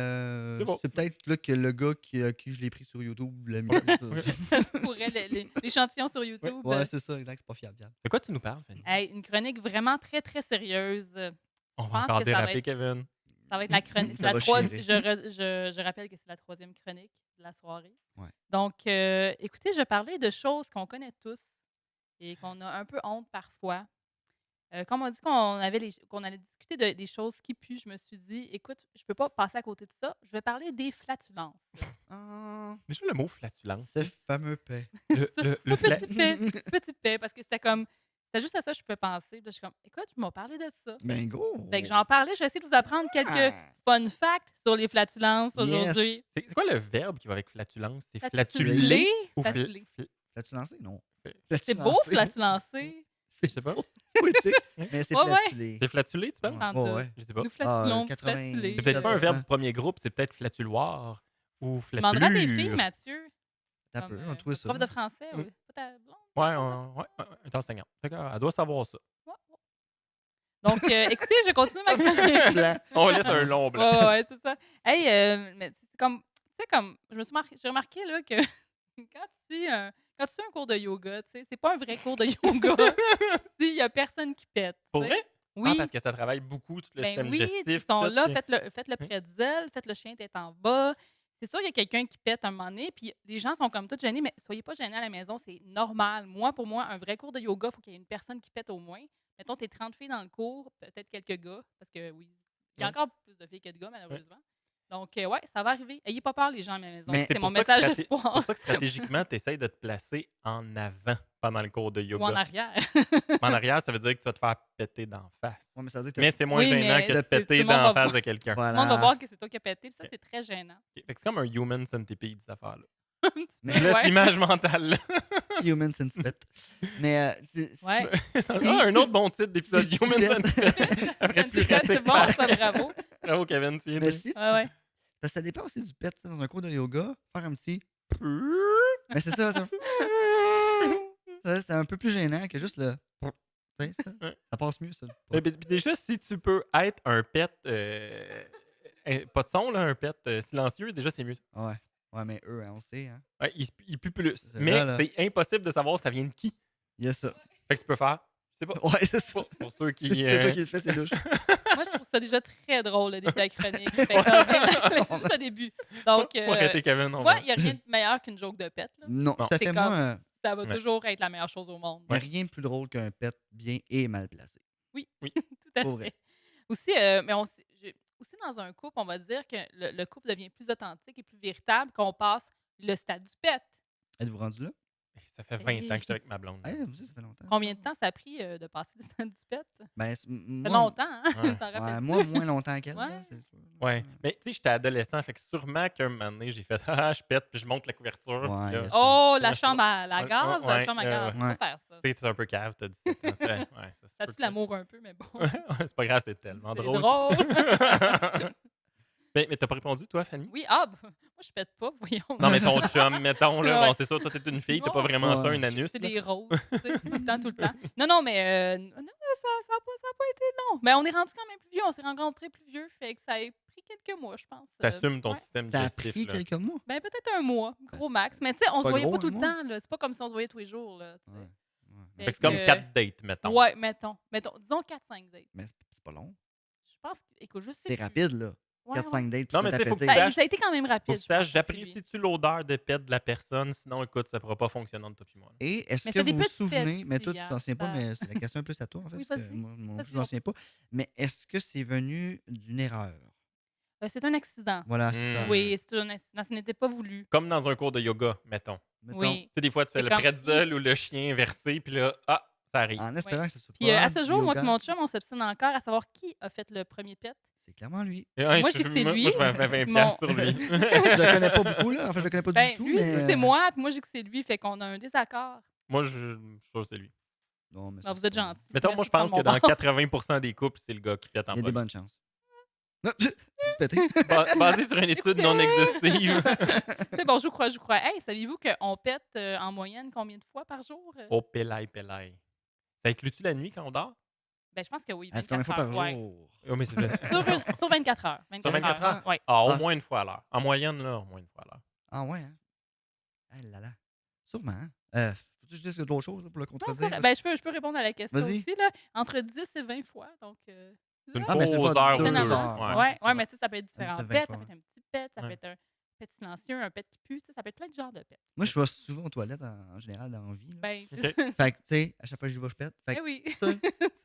C'est bon. c'est peut-être là que le gars qui je l'ai pris sur YouTube l'a mis. Ça se pourrait, l'échantillon sur YouTube. Ouais, c'est ça, exact, c'est pas fiable. De quoi tu nous parles, Fanny? Hey, une chronique vraiment très, très sérieuse. On je va pense encore que ça va déraper, être- Kevin. Ça va être la chronique. Ça va chirer. Je rappelle que c'est la 3e chronique de la soirée. Ouais. Donc, écoutez, je parlais de choses qu'on connaît tous et qu'on a un peu honte parfois. Comme on dit qu'on allait discuter des choses qui puent, je me suis dit, écoute, je peux pas passer à côté de ça. Je vais parler des flatulences. Ah, Déjà, le mot flatulence. ce fameux paix. Le Le fla- petit paix, parce que c'était C'était juste à ça que je pouvais penser. Puis là, je suis comme, écoute, je m'en parlé de ça. Ben, go! Fait que j'en parlais, je vais essayer de vous apprendre quelques Ah! fun facts sur les flatulences Yes! aujourd'hui. C'est quoi le verbe qui va avec flatulence? C'est Flatuler, flatuler ou flatuler. L'as-tu lancé? Non. C'est beau, flatulencer. Je sais pas. C'est poétique, mais c'est Ouais, ouais. flatulé. C'est flatulé, tu penses? Ouais, Tantôt. ouais. Je sais pas. Nous flatulons, 80. flatuler. C'est peut-être pas un verbe 7%. du premier groupe, c'est peut-être flatuloir ou Tu demanderas à tes filles, flatulure. Mathieu. T'as Comme, peu, on trouve ça. prof de français, Mm. oui. Pas ta blonde? Ouais, elle est enseignante. Fait qu'elle doit savoir ça. Ouais, ouais. Donc, écoutez, je continue ma chronique. Blanc. On laisse un long blanc. Ouais, c'est ça. Hey, mais c'est comme, tu sais, comme, j'ai remarqué là, que quand tu fais un cours de yoga, tu sais, c'est pas un vrai cours de yoga s'il y a personne qui pète. tu Pour sais. vrai? Oui. Ah, parce que ça travaille beaucoup tout le Ben système oui, digestif. ils sont tout, là, puis- faites le pretzel, faites le chien tête en bas. C'est sûr qu'il y a quelqu'un qui pète un moment donné, puis les gens sont comme tous gênés, mais soyez pas gênés à la maison, c'est normal. Pour moi, un vrai cours de yoga, il faut qu'il y ait une personne qui pète au moins. Mettons, t'es 30 filles dans le cours, peut-être quelques gars, parce que oui, il y a Ouais. encore plus de filles que de gars, malheureusement. Donc, ouais, ça va arriver. Ayez pas peur, les gens à la maison. Mais C'est mon pour ça que message straté- d'espoir. C'est pour ça que stratégiquement, tu essaies de te placer en avant pendant le cours de Ou en yoga. arrière. En arrière, ça veut dire que tu vas te faire péter d'en face. Ouais, mais ça veut dire que Mais c'est moins Oui, gênant mais que de tout péter le monde d'en va face de quelqu'un. Tout le monde va Voilà. voir que c'est toi qui as pété, puis ça, c'est très gênant. Fait que c'est comme un human centipede, cette affaire-là. Mais- Je laisse Ouais. l'image mentale là. Human centipede. Mais Ouais. Ah, un autre bon titre d'épisode Si tu Human pètes- Centipede. Après, tu restes C'est bon, ça, bravo. Bravo, Kevin, tu viens mais de... si tu... Ouais. Parce que ça dépend aussi du pet. Tu sais, dans un cours de yoga, faire un petit... Mais c'est ça, c'est un peu plus gênant que juste le... Tu sais, Ouais. ça passe mieux, ça. Puis déjà, si tu peux être un pet... pas de son, là, un pet silencieux, déjà, c'est mieux. Ouais. Ouais, mais eux, hein, on sait, hein. Ouais, il pue plus. C'est Mais là, là. c'est impossible de savoir ça vient de qui. Il y a ça. Fait que tu peux faire... Je sais pas. Ouais, c'est ça. Pour ceux qui... C'est toi qui le fais, c'est louche. Moi, je trouve ça déjà très drôle, le début de la chronique. Fait que, c'est juste au début. Donc, Faut arrêter, Kevin. moi, il n'y a rien de meilleur qu'une joke de pet. Là. Non, Bon. tout à C'est fait. comme- Moi, Ça va Ouais. toujours être la meilleure chose au monde. il n'y a rien de plus drôle qu'un pet bien et mal placé. Tout à Pour fait. vrai. Aussi, mais aussi, dans un couple, on va dire que le couple devient plus authentique et plus véritable qu'on passe le stade du pet. Êtes-vous rendu là? Ça fait 20 ans que j'étais avec ma blonde. Ah, moi aussi, ça fait longtemps. Combien de temps ça a pris de passer le stade du pet? Ça Ben, fait moi, longtemps, hein? Ouais. T'en ouais, rappelles-tu? moi, moins longtemps qu'elle. Ouais. là, c'est sûr. Ouais. Mais tu sais, j'étais adolescent, fait que sûrement qu'un moment donné, j'ai fait ah, je pète, puis je monte la couverture. Ouais, puis là, yes. Oh, la Ouais, chambre à la ouais, gaz, la ouais, chambre à gaz. Faut ouais. pas faire ça. tu sais, c'est un peu cave, t'as 17 ans. Ouais, ça se Ça peut tue que l'amour un peu, mais bon. Ouais, c'est pas grave, c'est tellement C'est drôle. drôle. mais t'as pas répondu, toi, Fanny? Oui, moi, je pète pas, voyons. Non, mais ton chum, mettons, là, Ouais. bon, c'est sûr, toi, t'es une fille, t'as pas Ouais. vraiment ça, Ouais. un anus. C'est là. des roses, tu sais, tout le temps, tout le temps. Non, mais non, ça a pas été long. Mais on est rendu quand même plus vieux, on s'est rencontrés plus vieux, fait que ça a pris quelques mois, je pense. T'assumes ton Ouais. système Ça a digestif. pris là. quelques mois. Ben, peut-être un mois, gros c'est- max. Mais tu sais, on pas se voyait gros, pas tout un le mois. temps, là. C'est pas comme si on se voyait tous les jours, là. tu sais. Ouais. Ouais. Fait que c'est comme que- 4 dates, mettons. Ouais, mettons. Disons 4-5 dates. Mais c'est pas long. Je pense que, écoute, je sais C'est plus. rapide, là. Ouais, 4-5 dates. Non, puis mais t'as tu sais, faut pété. que ouais. ça- Ben, ça a été quand même Faut rapide. que tu je pense, saches, pour j'apprécie-tu l'odeur de pète de la personne, sinon, écoute, ça pourra pas fonctionner entre toi et moi. là. Et est-ce Mais que c'est des vous vous petits souvenez, pets mais toi, aussi, tu hein, t'en souviens pas, ça- mais c'est la question un peu à toi, en fait. Oui, parce que vas-y. moi, Vas-y, je m'en on- souviens pas. Mais est-ce que c'est venu d'une erreur? C'est un accident. Voilà, c'est ça. Hmm. Oui, c'est un accident. Ce n'était pas voulu. Comme dans un cours de yoga, mettons. Mettons, Oui. Tu sais, des fois, tu fais C'est le comme- pretzel ou le chien versé, puis là, ah, ça arrive. En espérant que ce soit Puis pas à ce jour, moi yoga, et mon chum, on s'obstine encore à savoir qui a fait le premier pet. c'est clairement lui. Et, ouais, Moi, je sais que c'est lui. Moi, je mets 20$ Mon- sur lui. Je le connais pas beaucoup, là. En fait, je le connais pas Ben, du tout, lui, il mais... dit que c'est moi, puis moi, je dis que c'est lui, fait qu'on a un désaccord. Moi, je suis sûr que c'est lui. Non, mais Ben, ça, vous êtes c'est- gentil. Mettons, Merci moi, je de pense que prendre mon dans bord. 80% des couples, c'est le gars qui pète en Il y a des premier. bonnes chances. Non, j'ai pété. Basé sur une étude non exhaustive. C'est bon, je vous crois, je vous crois. Hey, saviez-vous qu'on pète en moyenne combien de fois par jour? Oh, pélaille, pélaille. Ça inclut-tu la nuit quand on dort? Ben, je pense que oui. Ah, c'est combien de fois 24 par heures, ouais. jour? Oh, mais c'est Sur 24 heures. 24 heures? Oui. Ah, au Ah, moins une fois à l'heure. En moyenne, là, au moins une fois à l'heure. Ah ouais, hein? Ah là là. Sûrement, hein? Faut-tu que je dise d'autres choses là, pour le Non, c'est contredire? correct. Ben, je peux répondre à la question Vas-y. aussi. Là. Entre 10 et 20 fois. Donc, C'est une Ah, mais c'est fausse pas heure ou deux deux. heures. Ouais. ouais, c'est ça. mais tu sais, ça peut être différents 10 à 20 pets. fois, Ça peut être un petit pet, ça Ouais. peut être un pet silencieux, un pet qui pue. Tu sais, ça peut être plein de genres de pets. Moi, je vais souvent aux toilettes en général dans la vie. Là. Ben, Ok. Fait que, tu sais, à chaque fois que j'y vais, je pète. Fait eh que, oui. ça, C'est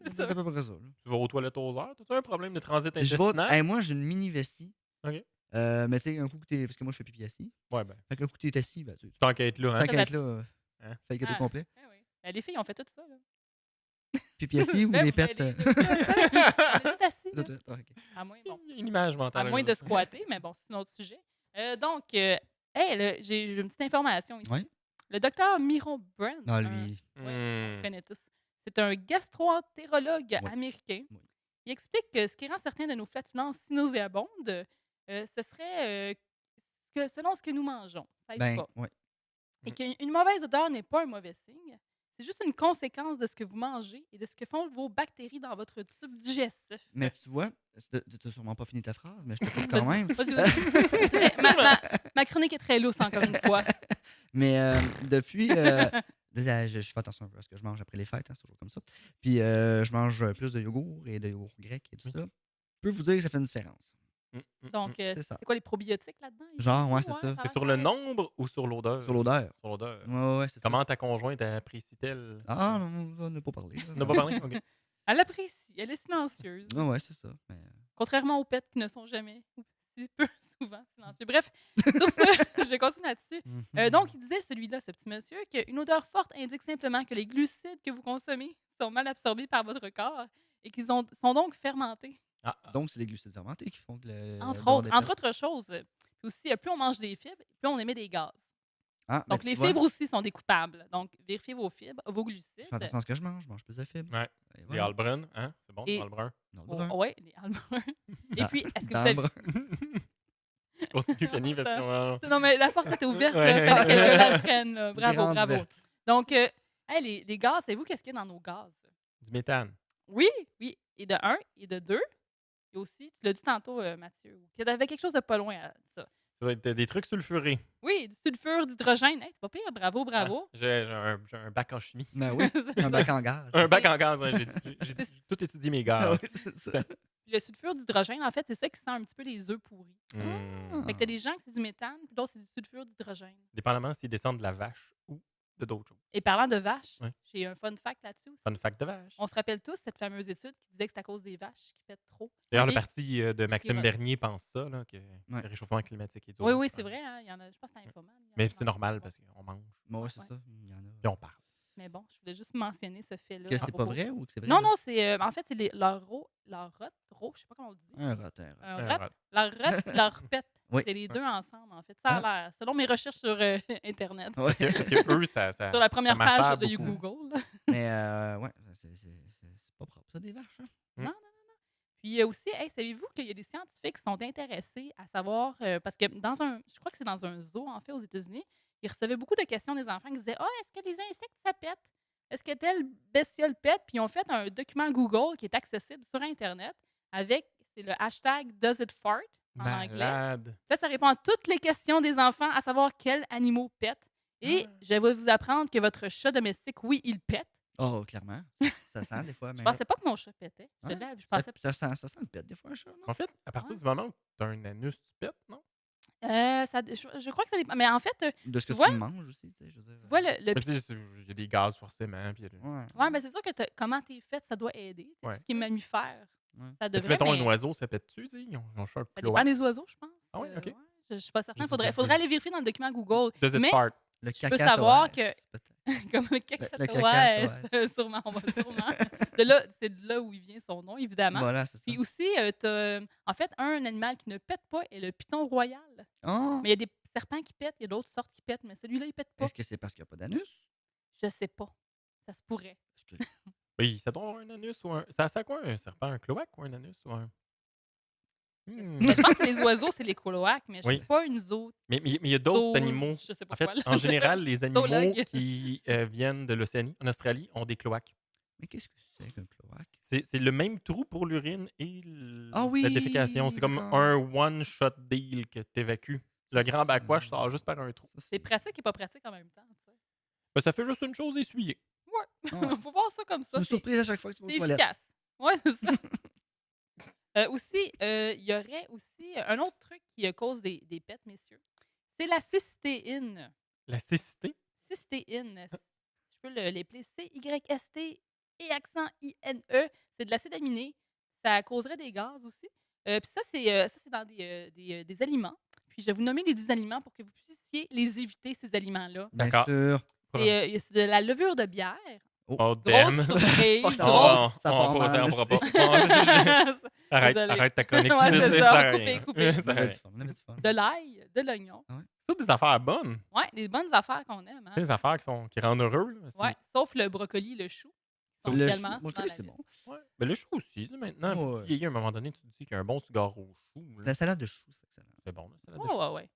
c'est ça. à peu près ça. là. Tu vas aux toilettes aux heures? T'as-tu un problème de transit Je vais, intestinal? hey, moi, j'ai une mini vessie. Ok. Mais tu sais, un coup que t'es. Parce que moi, je fais pipi assis. Ouais, ben, Fait que le coup que t'es assis, ben, tu tant qu'à être là, hein? tant qu'à fait- être là, Hein? fait que t'es Ah. complet. Eh oui. Ben, les filles ont fait tout ça. Là. Pipi assis ou Ben, des vous pets? allez- on est tous assis, là. Ok. À moins, bon, Une image à mentale. moins de squatter, mais bon, c'est un autre sujet. Donc, hey, là, j'ai une petite information ici. Ouais. Le docteur Myron Brand, Ah, ouais, lui. on le connaît tous. C'est un gastro-entérologue Ouais. américain. Oui. Il explique que ce qui rend certains de nos flatulences si nauséabondes, ce serait que selon ce que nous mangeons. Ça aide Ben, pas. ouais. Et qu'une mauvaise odeur n'est pas un mauvais signe. C'est juste une conséquence de ce que vous mangez et de ce que font vos bactéries dans votre tube digestif. Mais tu vois, t'as sûrement pas fini ta phrase, mais je te coupe quand Vas-y, même. vas-y, vas-y. Ma chronique est très lousse, encore une fois. Mais depuis. Déjà, je fais attention un peu à ce que je mange après les fêtes, hein, c'est toujours comme ça. Puis je mange plus de yogourt et de yogourt grec et tout ça. Je peux vous dire que ça fait une différence. Donc, C'est ça. c'est quoi les probiotiques là-dedans? Genre, ouais, c'est ça. a C'est l'air sur que le ça aide. nombre ou sur l'odeur? Sur l'odeur. Sur l'odeur. Ouais, c'est ça. Comment ta conjointe apprécie-t-elle? Ah, non, on n'a pas parlé. là. On n'a pas parlé? OK. Elle apprécie, elle est silencieuse. Ah, ouais, c'est ça. Mais, Contrairement aux pets qui ne sont jamais, ou si peu souvent silencieux. Bref, sur ce, je continue là-dessus. Donc, il disait, celui-là, ce petit monsieur, qu'une odeur forte indique simplement que les glucides que vous consommez sont mal absorbés par votre corps et qu'ils sont donc fermentés. Ah, Donc, c'est les glucides fermentés qui font que le. Entre autres choses. Puis aussi, plus on mange des fibres, plus on émet des gaz. Ah, ben, Donc, tu les vois, fibres aussi sont des coupables. Donc, vérifiez vos fibres, vos Je glucides. fais attention à ce que je mange plus de fibres. Ouais. Et Les voilà. Albrun, hein? C'est bon, Et- les Albrun. Dans le brun. Oui, les albuins. Et Dans- puis, est-ce que dans vous le avez... brun. Continue, Fanny, parce que... Non, mais la porte était ouverte. Ouais. Il fallait que quelqu'un la prenne. Là. Bravo, Grande bravo. verte. Donc, hey, les gaz, savez-vous qu'est-ce qu'il y a dans nos gaz? Du méthane. Oui, oui. Et de 1 et de 2. Et aussi, tu l'as dit tantôt, Mathieu, qu'il y avait quelque chose de pas loin à ça. Ça va être des trucs sulfurés. Oui, du sulfure, d'hydrogène. Hey, c'est pas pire. Bravo, bravo. Ah, j'ai un bac en chimie. Ben oui, un bac en gaz. Un bac en gaz, ouais. J'ai tout étudié mes Ah gaz. oui, c'est ça. Puis le sulfure d'hydrogène, en fait, c'est ça qui sent un petit peu les œufs pourris. Hmm. Fait que t'as des gens que c'est du méthane, puis d'autres, c'est du sulfure d'hydrogène. Dépendamment s'ils descendent de la vache ou de d'autres choses. Et parlant de vaches, Ouais. j'ai un fun fact là-dessus aussi. Fun fact de vache. On se rappelle tous cette fameuse étude qui disait que c'est à cause des vaches qui pètent trop. D'ailleurs, le Et- parti de Maxime Ironie. Bernier pense ça, là, que Ouais. le réchauffement climatique est dur. Oui, oui, c'est vrai. Hein, il y en a, je pense que c'est Infoman. il y en a Mais qui c'est en normal parlent. parce qu'on mange, Bon, ouais, c'est Ouais. ça. Il y en a. puis on parle. Mais bon, je voulais juste mentionner ce fait-là. Que à c'est pas propos. vrai ou que c'est vrai? Non, là? non, c'est en fait, c'est leur rot, je sais pas comment on le dit. Un rat, un rat. Un Un rat, rat. leur rot, leur pète. Oui. C'est les deux ensemble, en fait. Ça a l'air, selon mes recherches sur Internet. Ouais. Parce que eux, ça Sur la première m'affare page de beaucoup. Google. là. Mais ouais, c'est pas propre, ça, des vaches. Hein? Puis aussi, hey, savez-vous qu'il y a des scientifiques qui sont intéressés à savoir, parce que je crois que c'est dans un zoo, en fait, aux États-Unis, ils recevaient beaucoup de questions des enfants qui disaient « Ah, est-ce que les insectes, ça pète? Est-ce que telle bestiole pète? » Puis ils ont fait un document Google qui est accessible sur Internet c'est le hashtag « Does it fart? » en anglais. Malade. Là, ça répond à toutes les questions des enfants à savoir quels animaux pètent. Et Ah. je vais vous apprendre que votre chat domestique, oui, il pète. Oh, clairement. Ça sent des fois. Je Mais pensais pas que mon chat pétait. Je Ouais, l'ai- je ça, pensais ça sent le pète des fois, un chat, non? En fait, à partir Ouais. du moment où tu as un anus, tu pètes, non? je crois que ça dépend. Mais en fait, De ce que tu vois? tu manges aussi, tu sais, je veux dire. tu vois, le Mais tu sais, il y a des gaz forcément. Puis Ouais. ouais, ben c'est sûr que comment t'es fait, ça doit aider. Tu sais, Ouais. Tout ce qui est mammifère, Ouais. ça Mais tu devrait. mettons Mais un oiseau, ça pète-tu, tu sais? Ils ont un ça dépend cloaque. des oiseaux, je pense. Ah ouais, ok. Je suis pas certain. Je Faudrait sais pas. aller vérifier dans le document Google. Does it Mais fart? Le Je peux savoir cacatoès, peut-être. comme le cacatoès. cacatoès, sûrement, on va sûrement. C'est de là où il vient son nom, évidemment. Voilà, c'est ça. Puis aussi, t'as, en fait, un animal qui ne pète pas est le python royal. Oh! Mais il y a des serpents qui pètent, il y a d'autres sortes qui pètent, mais celui-là, il pète pas. Est-ce que c'est parce qu'il n'y a pas d'anus? Je sais pas. Ça se pourrait. Parce que- Oui, ça doit avoir un anus ou un. Ça a quoi, un serpent? Un cloaque ou un anus ou un. Hmm. Mais je pense que les oiseaux, c'est les cloaques, mais je Oui. suis pas une zoo. Mais il y a d'autres zoo- animaux. Je sais pas En fait, quoi. là. en général, les animaux Zoologue. qui viennent de l'Océanie, en Australie, ont des cloaques. Mais qu'est-ce que c'est qu'un cloaque? C'est le même trou pour l'urine et Ah la défécation. oui, C'est comme d'accord. un one-shot deal que tu évacues. Le grand backwash sort juste par un trou. Ça, C'est pratique et pas pratique en même temps. tu sais. Ben, ça fait juste une chose, essuyer. Ouais. Faut voir ça comme C'est ça. une C'est surprise à chaque fois que tu vas aux c'est toilettes. efficace. Ouais, c'est ça. Aussi, il y aurait aussi un autre truc qui cause des pets, messieurs. C'est la cystéine. La cécité. Cystéine. Je peux l'épeler C-Y-S-T et accent I-N-E. C'est de l'acide aminé. Ça causerait des gaz aussi. Puis ça, c'est dans des aliments. Puis je vais vous nommer les 10 aliments pour que vous puissiez les éviter, ces aliments-là. Bien D'accord. sûr. C'est de la levure de bière, Oh, damn. Grosse surprise. Fuck, ça Oh, va. grosse... Ça part mal, on pourra pas. c'est- Arrête, Désolée. arrête ta chronique. Ouais, c'est Ça ça, sert à coupez, rien. coupez. Ça On sert à avait rien. du fun, on avait du fun. De l'ail, de l'oignon. C'est toutes des affaires bonnes. Ouais, des bonnes affaires qu'on aime. Hein? C'est des affaires qui rendent heureux. Là. Ouais, sauf le brocoli, le chou. Qui sont Le également chou, moi, je dans connais, la c'est liste. bon. Ouais. Mais le chou aussi, tu sais, maintenant, Ouais, plus ouais. tu vieillis, à un moment donné, tu te dis qu'un bon cigare au chou, là, La salade de chou, c'est excellent. c'est bon, la salade de Ouais, chou. ouais, ouais.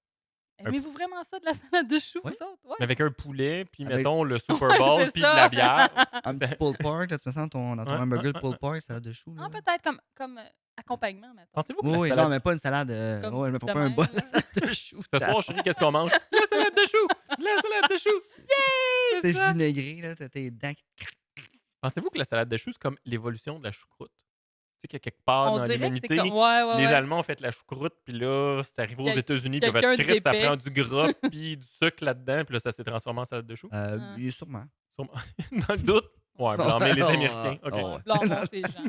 Aimez-vous vraiment ça, de la salade de chou, Ouais. vous autres? Ouais. Mais avec un poulet, puis Avec- mettons le Super Ouais, Bowl, c'est puis de ça. la bière. Un petit pulled pork, là, tu me sens dans ton Ouais, hamburger, ouais, le pulled pork, salade de chou. Ah, Là. peut-être comme accompagnement, mettons. Pensez-vous que Oui, la oui, salade... non, mais pas une salade. Comme Ouais, je me prends de pas un même, bol là. de salade de chou. Ce soir, chérie, qu'est-ce qu'on mange? La salade de chou! La salade de chou! T'es ça. vinaigré, là, t'as tes dents qui craquent. Pensez-vous que la salade de chou, c'est comme l'évolution de la choucroute? Tu sais qu'il y a quelque part On dans dirait que l'humanité, c'est comme... Ouais, ouais, les ouais. Allemands ont fait la choucroute, puis là, c'est arrivé aux Quel- États-Unis, puis quelqu'un votre de Christ, ça épais. prend du gras, puis du sucre là-dedans, puis là, ça s'est transformé en salade de chou. Ah. Il est sûrement. Sûrement. Dans le doute, ouais, blâmer les Oh, Américains. OK. oh, ouais. Blâmons ces gens.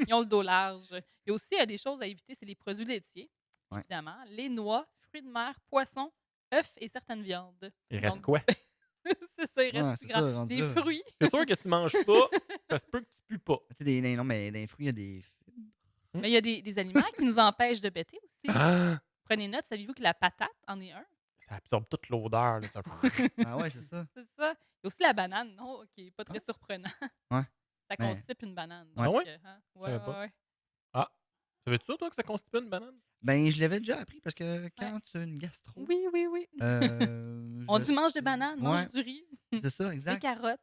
Ils ont le dos large. Il y a aussi des choses à éviter, c'est les produits laitiers, Ouais. évidemment. Les noix, fruits de mer, poissons, œufs et certaines viandes. Il reste Donc, quoi? c'est ça, il reste Ouais, plus c'est grand. ça, rendu Des là. fruits. C'est sûr que si tu manges pas, ça se peut que tu pues pas. Tu sais, non, mais dans les fruits, il y a des fibres. Mais il y a des aliments qui nous empêchent de péter aussi. Ah, Prenez note, saviez-vous que la patate en est un? ça absorbe toute l'odeur. là, ça- Ah ouais, c'est ça. C'est ça. Il y a aussi la banane, non? Qui n'est pas très surprenant. Ouais. Ça Mais- constipe une banane. Ouais. donc, Ah ouais? hein? Je savais Ouais, pas. ouais. Savais-tu ça, toi, que ça constitue une banane? Ben, je l'avais déjà appris parce que quand tu as une gastro, Oui, oui, oui. euh, On je dit mange des sais- bananes, Ouais, mange du riz, c'est ça, des exact. carottes.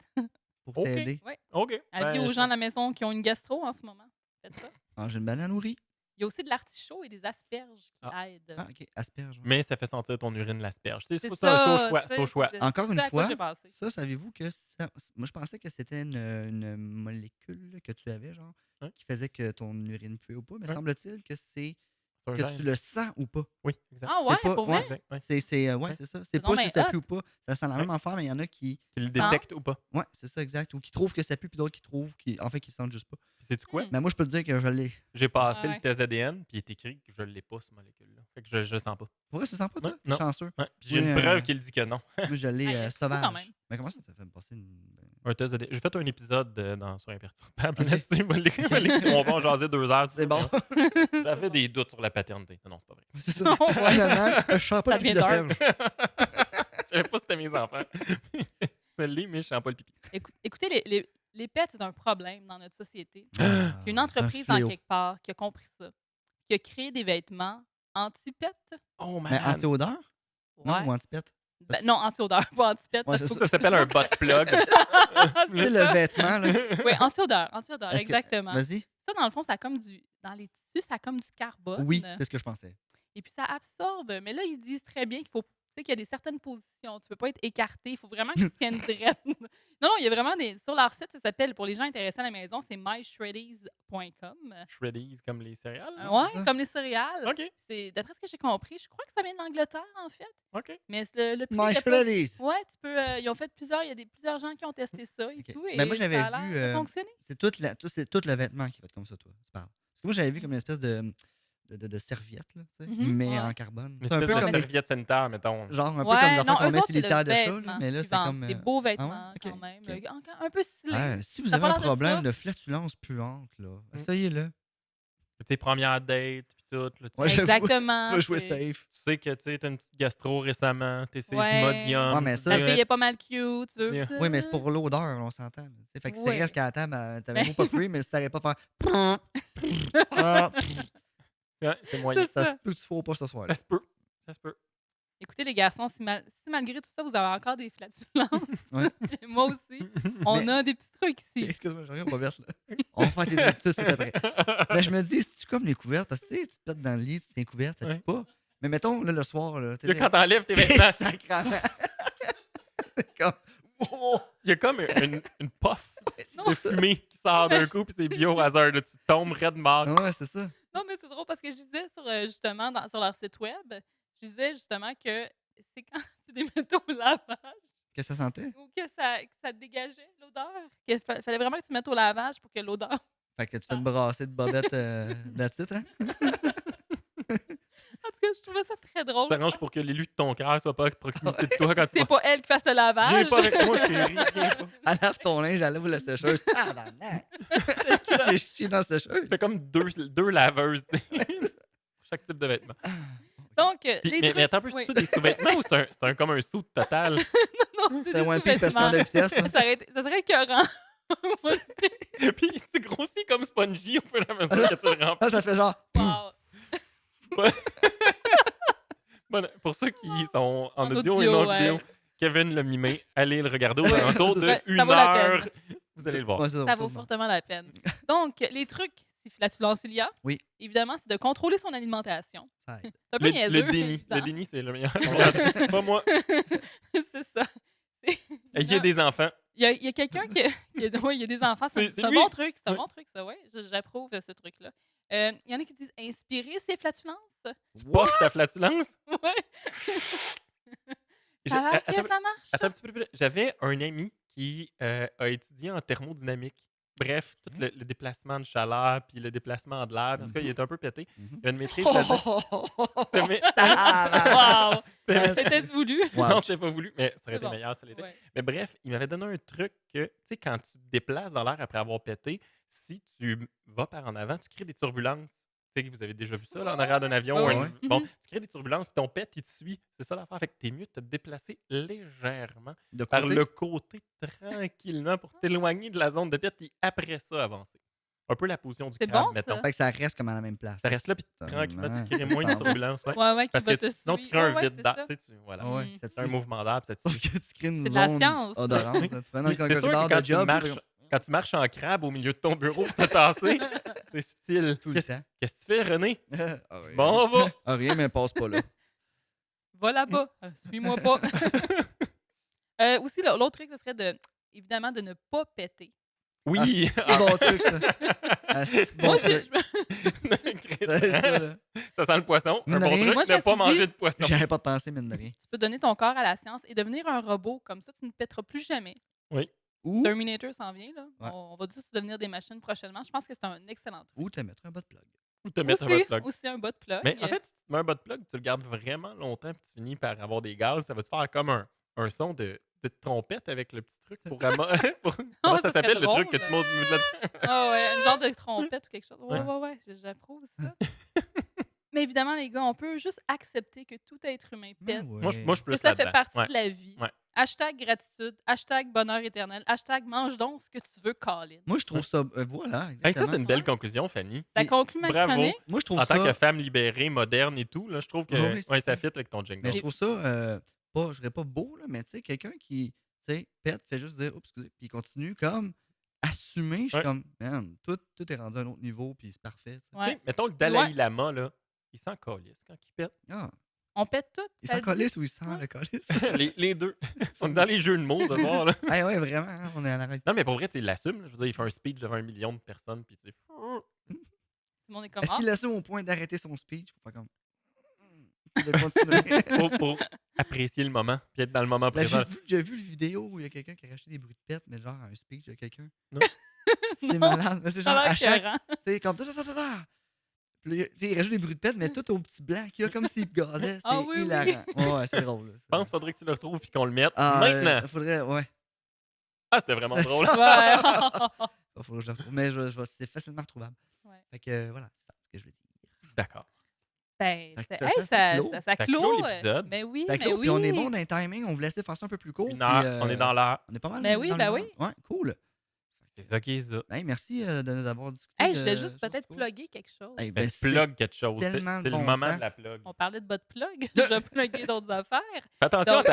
Pour Ok. t'aider. OK. Avis aux gens à la maison qui ont une gastro en ce moment. Faites ça. Manger une banane au riz. Il y a aussi de l'artichaut et des asperges qui aident. Ah, ok. Asperge. ouais. Mais ça fait sentir ton urine l'asperge. Tu sais, C'est C'est un ça, choix. tu C'est sais, au choix. c'est- Encore c'est une à quoi fois, j'ai pensé. ça, savez-vous que ça. Moi, je pensais que c'était une molécule là, que tu avais, genre, Hein? qui faisait que ton urine puait ou pas. Mais Hein? semble-t-il que c'est C'est un que gène. tu le sens ou pas. Oui, exact. Ah c'est ouais, pas- pour ouais. vrai? Exact, ouais. Ouais, Ouais. c'est ça. C'est Non, pas mais si ça hot. pue ou pas. Ça sent la Ouais. même affaire, mais il y en a qui. Tu le Sans- détectes ou pas? Ouais, c'est ça, exact. Ou qui trouvent que ça pue, puis d'autres qui trouvent, en fait, qui sentent juste pas. Puis sais-tu quoi? Hmm. Mais moi, je peux te dire que je l'ai. J'ai passé Ah ouais. le test d'ADN, puis il est écrit que je l'ai pas, cette molécule-là. Fait que je le sens pas. Pour vrai, tu le sens pas, toi? Ouais, T'es non. chanceux. Ouais. Puis j'ai Oui, une preuve qui le dit que non. Moi, je l'ai Ah, c'est fou quand sauvage. même. Mais comment ça t'a fait me passer une. Un test d'ADN. J'ai fait un épisode sur Imperturbable Ok. là-dessus. On va en jaser 2 heures. C'est bon. J'avais des doutes sur la paternité. Non, c'est pas vrai. C'est ça. Non, ouais. Finalement, je sens pas Ça le pipi vient d'asperge. Je savais pas si c'était mes enfants. Celle-là, mais je sens pas le pipi. Écoutez, les pets, c'est un problème dans notre société. Ah, Il y a une entreprise un en fléau. quelque part qui a compris ça, qui a créé des vêtements anti-pet. Oh, Mais man. anti-odeur? Non, Ouais. ou anti-pète? Ben, non, anti-odeur, pas anti-pet. Ouais, parce c'est que- Ça s'appelle un butt plug. Tu sais, le vêtement, là. Oui, anti-odeur, anti-odeur, Est-ce que- exactement. Vas-y. Ça, dans le fond, ça a comme du. Dans les tissus, ça a comme du carbone. Oui, c'est ce que je pensais. Et puis ça absorbe. Mais là, ils disent très bien qu'il faut. Tu sais qu'il y a des certaines positions. Tu peux pas être écarté. Il faut vraiment que tu tiennes droite. Non, il y a vraiment des. Sur leur site, ça s'appelle, pour les gens intéressés à la maison, c'est myshreddies.com. Shreddies comme les céréales. là? Ouais, c'est ça. comme les céréales. OK, Puis c'est, d'après ce que j'ai compris, je crois que ça vient d'Angleterre, en fait. OK. Mais le prix My était pas- Shreddies. Ouais, tu peux. Ils ont fait plusieurs. Il y a plusieurs gens qui ont testé ça et Ok. tout. Et Ben, moi, j'avais ça a vu, l'air de fonctionner. C'est tout le vêtement qui va être comme ça, toi. Tu parles. Parce que moi, j'avais vu comme une espèce de serviette, là, tu sais, Mhm, mais ouais. en carbone. Une C'est un espèce peu de comme les- serviette sanitaire, mettons. genre un peu Ouais, comme les affaires non, qu'on eux met autres, sur les c'est tiers le de chat, là, vêtement mais là, qu'ils c'est vendent. comme. Des beaux vêtements, ok, quand même. ok. Un peu stylés. Ah, si vous Ça a avez pas un l'air de ça. problème de flatulence puante, là, essayez-le. Tes premières dates, puis tout. Là, tu Ouais, sais, j'avoue. Exactement. Tu vas jouer c'est- safe. tu sais que tu as une petite gastro récemment, t'es essayé Ouais. Imodium. Ouais, mais tu ça, La dis, fille est pas mal cute, tu veux. Bien. Oui, mais c'est pour l'odeur, on s'entend. là, tu sais. Fait que si ça Ouais. reste qu'à la table, t'avais Mais- beau pas pris, mais si t'arrêtes pas de faire. Ah, ouais, c'est moyen. C'est ça se ça. peut que tu fasses pas ce soir. Ça se peut. Ça se peut. Écoutez, les garçons, si malgré tout ça, vous avez encore des flatulences, Ouais. moi aussi, on Mais- a des petits trucs ici. Excuse-moi, je regarde pas verte, là. On va faire tes trucs tout de suite après. Mais je me dis, c'est-tu comme les couvertes? Parce que tu sais, tu te pètes dans le lit, tu tiens couverte, ça Ouais. pique pas. Mais mettons, là, le soir, là, Là, quand t'enlèves tes vêtements, Sacrement. Comme. Oh! il y a comme une puff C'est de ça. fumée qui sort d'un coup, puis c'est bio au hasard. Là, tu tombes raide mort. Ouais, c'est ça. Non, mais c'est drôle parce que je disais justement sur leur site web, je disais justement que c'est quand tu les mettais au lavage Qu'est-ce que ça sentait? ou que ça dégageait l'odeur. Qu'il fallait vraiment que tu mettes au lavage pour que l'odeur. Fait que tu fais une brassée de bobettes d'attitude, hein? En tout Je trouvais ça très drôle. T'arranges pour que l'élu de ton cœur soit pas à proximité de toi quand tu C'est vas. pas elle qui fasse le Viens lavage. pas avec moi, chérie. Viens pas. Elle lave ton linge, elle ouvre la sécheuse. Tabarnak! C'est ça. T'es chié dans la sécheuse. Fait comme deux laveuses, tu sais, pour chaque type de vêtement. Donc, Puis- les mais trucs... attends un peu, oui. c'est ça des sous-vêtements ou c'est un comme un sou total? Non, c'est C'est des One Piece sous-vêtements. de vitesse. Là. Ça serait écœurant. Puis tu grossis comme Spongy au fur et à mesure que tu le remplis. Là, ça fait genre. Wow. Bon, pour ceux qui sont en En audio et audio, non ouais. vidéo, Kevin l'a mimé. Allez le regarder aux alentours de c'est ça. une Ça vaut la heure. peine. Vous allez le voir. Ouais, Ça vaut fortement la peine. Donc, les trucs, si flatulence il y a, Oui. évidemment, c'est de contrôler son alimentation. Ça aide. C'est un peu Le niaiseux. déni. évident. Le déni, c'est le meilleur. Pas moi. C'est ça. Il y a des enfants. Il y a quelqu'un qui ouais, il y a des enfants. C'est C'est un lui. bon truc. C'est un Ouais. bon truc, ça, oui. J'approuve ce truc-là. Il y en a qui disent inspirer ses flatulences. Tu portes ta flatulence. Ouais. J'ai- Ça a l'air que attends, ça marche. attends un petit peu. J'avais un ami qui a étudié en thermodynamique. Bref, tout le déplacement de chaleur puis le déplacement de l'air. Parce qu'il était un peu pété. Il y a une maîtrise là-dedans. C'était- Wow! c'était- C'était voulu. Wow. Non, c'était pas voulu, mais ça aurait C'est été bon. meilleur, ça l'était. Ouais. Mais bref, il m'avait donné un truc que, tu sais, quand tu te déplaces dans l'air après avoir pété, si tu vas par en avant, tu crées des turbulences. Tu sais, vous avez déjà vu ça là, en arrière d'un avion. Ouais, ou un- ouais. Bon, Mhm. tu crées des turbulences, puis ton pet, il te suit. C'est ça l'affaire. Fait que t'es mieux de te déplacer légèrement De par côté. le côté tranquillement pour t'éloigner de la zone de pet, puis après ça, avancer. Un peu la position du C'est crabe, bon, ça. mettons. Fait que ça reste comme à la même place. Ça reste là, puis Totalement. tranquillement, tu crées moins de turbulences. Ouais. Ouais, ouais, qui Parce va que te sinon, tu suivre. crées un Ouais, vide c'est d'air. ça. Tu sais, voilà. Ah ouais, Mm. ça te C'est un suit. mouvement d'air, puis ça te Sauf suit. que tu crées une C'est de la zone science. odorante. Tu fais dans Oui, un c'est sûr que corridor quand de tu, job. quand tu marches en crabe au milieu de ton bureau pour te tasser, c'est subtil. Tout le Qu'est-ce temps. qu'est-ce que tu fais, René? Ah, rien. Bon, on va. Ah, rien, mais passe pas là. Va là-bas. Suis-moi pas. Aussi, l'autre truc, ce serait évidemment de ne pas péter. Oui. C'est un bon truc, ça. Ah, c'est bon Moi, truc. C'est ça, là. Ça sent le poisson. Un Mine de bon rien. truc, Moi, je ne me pas suis manger dit- de poisson. J'avais pas pensé, mine de rien. Tu peux donner ton corps à la science et devenir un robot. Comme ça, tu ne pèteras plus jamais. Ou, Terminator s'en vient. Là. Ouais. On va juste devenir des machines prochainement. Je pense que c'est un excellent truc. ou te mettre un bas de plug. Ou te mettre un butt plug. Aussi un bot plug. Mais en fait, si tu te mets un butt plug, tu le gardes vraiment longtemps, puis tu finis par avoir des gaz, ça va te faire comme un son de trompette avec le petit truc pour... Comment ça ça serait s'appelle, le drôle. truc que tu montes là-dedans? Ah ouais, un genre de trompette ou quelque chose. Ouais, Ouais. ouais, j'approuve ça. Mais évidemment, les gars, on peut juste accepter que tout être humain pète. Moi, je suis Que plus ça fait là-dedans. partie Ouais. de la vie. Ouais. Hashtag gratitude, hashtag bonheur éternel, hashtag mange donc ce que tu veux, Colin. Moi, je trouve ça. Voilà, Hey, ça, exactement. c'est une belle conclusion, Fanny. Ça Et- conclut ma Bravo. chronique. Moi, je trouve En tant que ça. femme libérée, moderne et tout, là, je trouve que Oui, c'est ouais, ça ça. fit avec ton jingle. Mais je trouve ça, pas, je dirais pas beau, là, mais tu sais, quelqu'un qui, tu sais, pète, fait juste dire, oups, excusez, puis il continue comme assumer. Je suis Ouais. comme, man, tout est rendu à un autre niveau, puis c'est parfait. tu sais. Tu sais, Ouais. mettons le Dalai Ouais. Lama, là, il s'en calisse quand il pète. Ah, On pète tout. il ça s'en dit. calisse ou il sent Ouais. le calisse? les deux. Ils sont dans les jeux de mots ce soir. Là. Ah ouais, vraiment, hein, on est à l'arrêt. Non, mais pour vrai, tu sais, il l'assume. là. Je veux dire, il fait un speech devant 1 million de personnes, puis tu sais... Tout le monde est comme Est-ce qu'il ah, assume au point d'arrêter son speech pour faire comme. De continuer? pour apprécier le moment, puis être dans le moment présent. J'ai vu le vidéo où il y a quelqu'un qui a racheté des bruits de pète, mais genre un speech de quelqu'un. Non. C'est malade. Mais c'est genre ça a l'air à chaque. écœurant. Tu sais, comme. Puis là, tu sais, il rajoute des bruits de pète, mais tout au petit blanc qu'il y a comme s'il gazait. C'est Ah oui, oui. hilarant. Ouais, c'est drôle. là. Je pense qu'il faudrait que tu le retrouves puis qu'on le mette Ah, maintenant. faudrait. Ouais. Ah, c'était vraiment C'est drôle. ça. Ouais. Faudrait que je le retrouve. Mais c'est facilement retrouvable. Ouais. Fait que voilà, c'est ça que je veux dire. D'accord. Ben, Ça- c'est- ça- hey, ça ça clôt. ça Ça clôt. clôt l'épisode. Ben oui, Ça mais clôt, oui. puis on est bon dans les timings, on vous laissait faire ça un peu plus court. Une puis, heure, on est dans l'heure. On est pas mal. Ben dans oui, le ben noir. oui. Ouais, cool. C'est ça qui est ça. Hey, merci d'avoir discuté. Hey, je de vais juste choses peut-être cool. plugger quelque chose. Hey, Ben, ben, c'est- plug quelque chose. C'est tellement c'est le bon moment temps. de la plug. On parlait de bot plug. Je vais plugger d'autres affaires. Fais attention, Donc-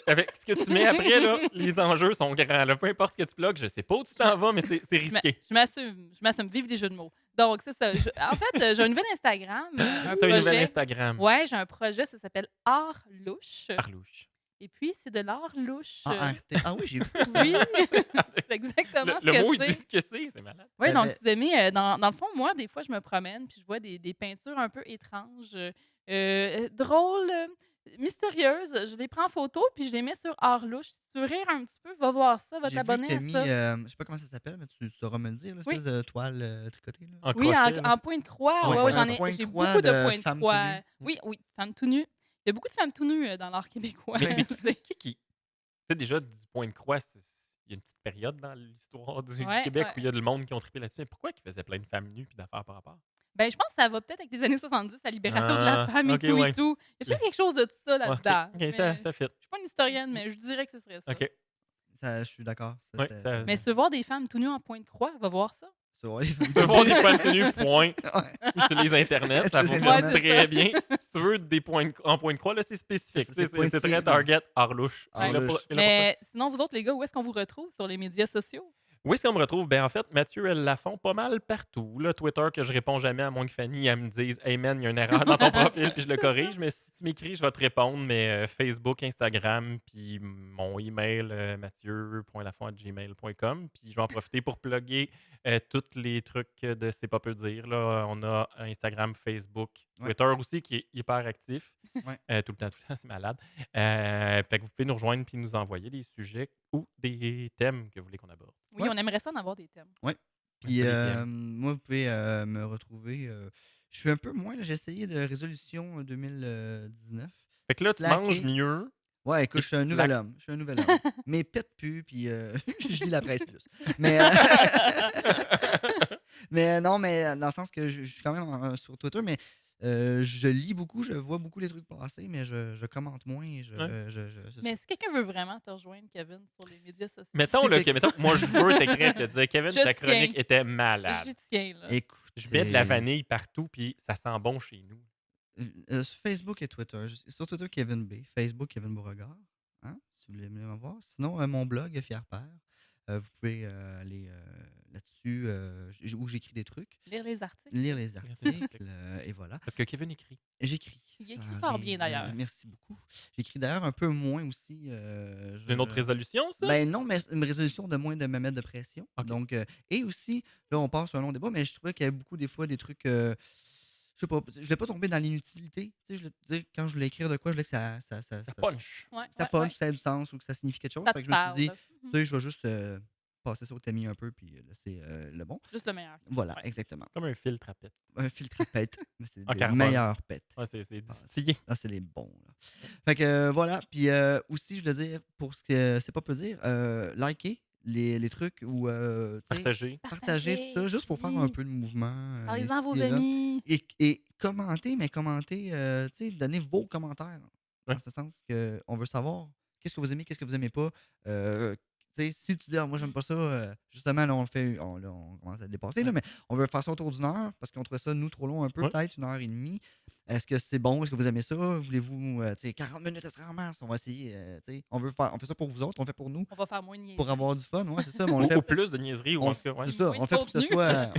avec ce que tu mets après, là, les enjeux sont grands. là. Peu importe ce que tu plugues, je sais pas où tu t'en vas, mais c'est risqué. Je m'assume. Vive les jeux de mots. Donc, c'est ça. En fait, j'ai un nouvel Instagram. Un T'as un projet. nouvel Instagram. Ouais, j'ai un projet, ça s'appelle Art Louche. Arlouche. Et puis, c'est de l'art louche. RT. Ah oui, j'ai vu. Oui, c'est exactement Le ce mot, que il dit c'est. ce que c'est malade. Oui, donc, T'avais- tu aimez, dans le fond, moi, des fois, je me promène puis je vois des peintures un peu étranges, drôles, mystérieuses. Je les prends en photo, puis je les mets sur Arlouche. Si tu veux rire un petit peu, va voir ça, va J'ai vu que t'abonner t'as à mis, ça. je sais pas comment ça s'appelle, mais tu sauras me le dire, Oui. l'espèce de toile tricotée. Là. En Oui, crochet, là. en point de croix. Ouais, Ouais, ouais, j'en un ai. point de J'ai croix beaucoup de de points de femmes tout croix. nues. Oui, femmes tout nues. Il y a beaucoup de femmes tout nues dans l'art québécois. Mais tu sais. qui. Tu sais, déjà, du point de croix, il y a une petite période dans l'histoire du Ouais, Québec ouais. où il y a du monde qui ont trippé là-dessus. Mais pourquoi ils faisaient plein de femmes nues puis d'affaires par rapport? Ben, je pense que ça va peut-être avec les années 70, la libération de la Ah, femme et ok, tout ouais. et tout. Il y a Le- peut-être quelque chose de tout ça Ouais, ok, là-dedans. ok, mais ça fit. je suis pas une historienne, mais je dirais que ce serait ça. Ok. Ça, je suis d'accord. Ça, Ouais, c'était- ça- Mais si tu veux voir des femmes tout nues en point de croix, va voir ça. ça va, les femmes Tu veux voir des points de tenue, point. Ouais. Utilise Internet, ça Utilise fonctionne Internet. très bien. Si tu veux des points en point de croix, là, c'est spécifique. C'est ça, C'est c'est pointillé, c'est très mais- target, Arlouche. Arlouche. Il y en a pas- il y en a pas Mais sinon, vous autres, les gars, où est-ce qu'on vous retrouve sur les médias sociaux? Où est-ce qu'on me retrouve? Ben, en fait, Mathieu L. Lafont, pas mal partout. Là, Twitter, que je réponds jamais, à moins que Fanny elle me dise Hey man, il y a une erreur dans ton profil, puis je le corrige. Mais si tu m'écris, je vais te répondre. Mais Facebook, Instagram, puis mon email, mathieu.lafont@gmail.com. Puis je vais en profiter pour plugger tous les trucs de C'est pas peu dire. Là. On a Instagram, Facebook, Ouais. Twitter aussi, qui est hyper actif. Ouais. Tout le temps, c'est malade. Fait que vous pouvez nous rejoindre puis nous envoyer des sujets ou des thèmes que vous voulez qu'on aborde. Oui, Ouais. on aimerait ça en avoir des thèmes. Puis C'est les DM. moi, vous pouvez me retrouver. Je suis un peu moins. Là, j'ai essayé de résolution 2019. Fait que là, tu Slacker. manges mieux. Ouais, écoute, Et je suis un tu nouvel slack. homme. Je suis un nouvel homme. Mais pète plus, puis je lis la presse plus. Mais, mais non, mais dans le sens que je suis quand même sur Twitter, mais je lis beaucoup, je vois beaucoup les trucs passer, mais je commente moins. Et Ouais. c'est Mais si quelqu'un veut vraiment te rejoindre, Kevin, sur les médias sociaux, Mettons, Si là, quelqu'un- mettons, moi, je veux t'écrire et te dire Kevin, Je ta chronique tiens. était malade. j'y tiens. Là. ça. Écoute, Je mets de la vanille partout, puis ça sent bon chez nous. sur Facebook et Twitter. Sur Twitter, Kevin B. Facebook, Kevin Beauregard. Hein, si vous voulez me voir. Sinon, mon blog, Fier Père. Vous pouvez aller là-dessus où j'écris des trucs, Lire les articles. lire les des articles, et voilà. Parce que Kevin écrit. J'écris. Il Ça écrit fort bien, arrive. d'ailleurs. Merci beaucoup. J'écris d'ailleurs un peu moins aussi. C'est une autre résolution, ça? Ben non, mais c'est une résolution de moins de me mettre de pression. Ok. Donc, et aussi, là, on passe sur un long débat, mais je trouvais qu'il y avait beaucoup, des fois, des trucs. Je sais pas, je voulais pas tomber dans l'inutilité. Tu sais, je voulais te dire, quand je voulais écrire de quoi, je voulais que ça Ça punch. Ouais, ça ouais, punch, ouais. ça ait du sens ou que ça signifie quelque chose. Ça Fait te que je me suis parle. dit, là. tu sais, je vais juste passer ça au tamis un peu, puis laisser le bon. Juste le meilleur. Voilà, Ouais. exactement. Comme un filtre à pète. Un filtre à pète, mais c'est En des carbone. meilleurs pètes. Ouais, c'est distillé. Ah, c'est les bons. Là. Fait que voilà. Puis aussi, je veux dire, pour ce que c'est pas plaisir, liker les trucs ou tu sais, Partagé. partager tout ça, juste pour faire oui. un peu de mouvement. Parlez-en à vos ici et là. amis. Et commentez, mais commentez, tu sais, donnez vos commentaires. Ouais. Dans ce sens qu'on veut savoir qu'est-ce que vous aimez, qu'est-ce que vous aimez pas. Tu sais, si tu dis, ah, moi, j'aime pas ça, justement, là, on le fait, là, on commence à le dépasser, là, mais on veut faire ça autour d'une heure parce qu'on trouvait ça, nous, trop long un peu, Ouais. peut-être 1h30. Est-ce que c'est bon? Est-ce que vous aimez ça? Voulez-vous, tu sais, 40 minutes, ça serait en masse. On va essayer, tu sais, on fait ça pour vous autres, on fait pour nous, On va faire moins de niaiseries. pour avoir du fun. Ouais, c'est ça, mais on le fait Ou plus de niaiseries. Ou en tout cas, ouais. c'est ça, Oui, on fait pour que ce contenu. soit.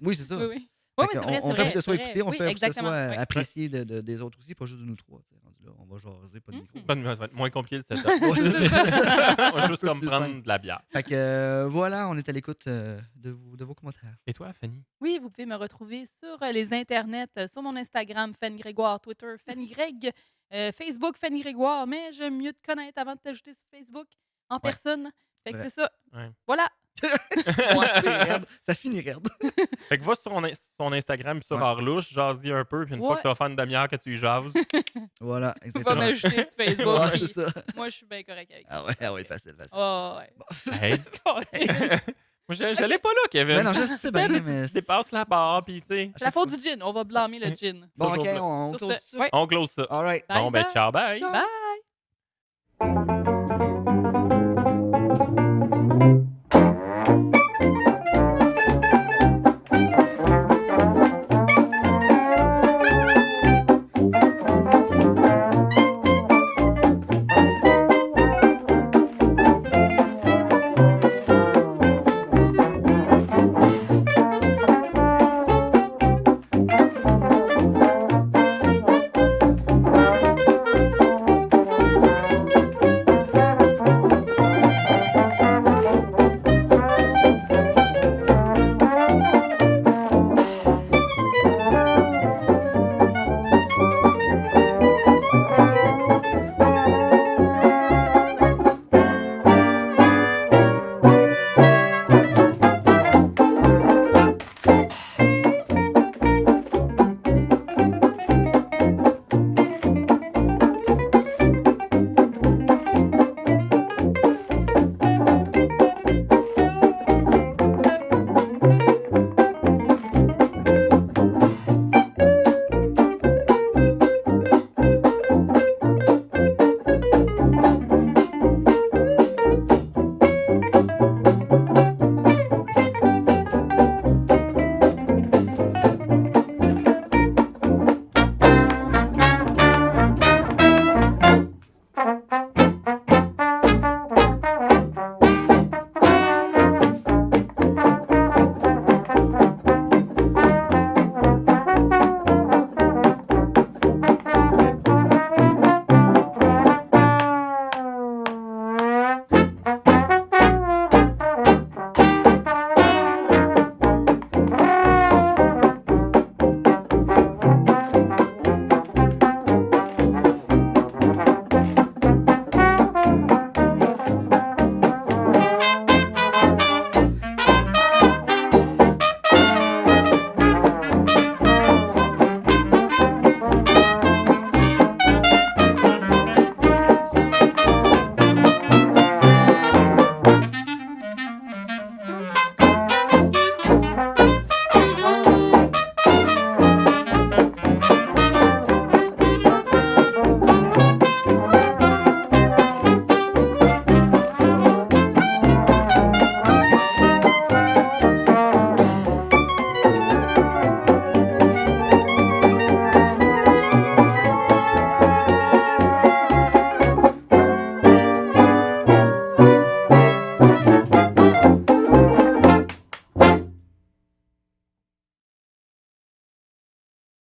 Oui, c'est ça. Oui, oui. Fait Oui, oui, que c'est vrai, on c'est fait vrai, pour que ce soit c'est écouté, on vrai. fait Oui, pour que ce exactement, soit oui. apprécié des autres aussi, pas juste de nous trois. tu sais, rendu là. On va jaser, pas de micro. Bonne nouvelle, ça va être moins compliqué le setup. Ouais, c'est ça. On va juste Un peu comme plus prendre simple. de la bière. Fait que voilà, on est à l'écoute de vos commentaires. Et toi, Fanny? Oui, vous pouvez me retrouver sur les internets, sur mon Instagram, Fanny Grégoire, Twitter, Fanny Greg, Facebook, Fanny Grégoire, mais j'aime mieux te connaître avant de t'ajouter sur Facebook en personne. Fait que Vrai. c'est ça. Ouais. Voilà. Ouais, c'est raide. Ça finit raide. Fait que va sur son Instagram sur Ouais. Arlouche, jase-y un peu, puis une fois Ouais. que ça va faire une demi-heure que tu y jases, Tu Voilà, vas exactement. m'ajouter sur Facebook. Ouais, puis c'est ça. moi, je suis bien correct avec ça. Ah ouais, facile, facile. Oh, ouais. hey. Moi, j'allais pas là, Kevin. Mais non, je sais bien, mais. Tu dépasses la barre, puis tu sais. C'est la faute du gin. On va blâmer le gin. Bon, Toujours ok, là. on Sur close ce, ça. ouais. On close ça. All right. Bye Bon, ben, bye. ciao, bye. Ciao. Bye.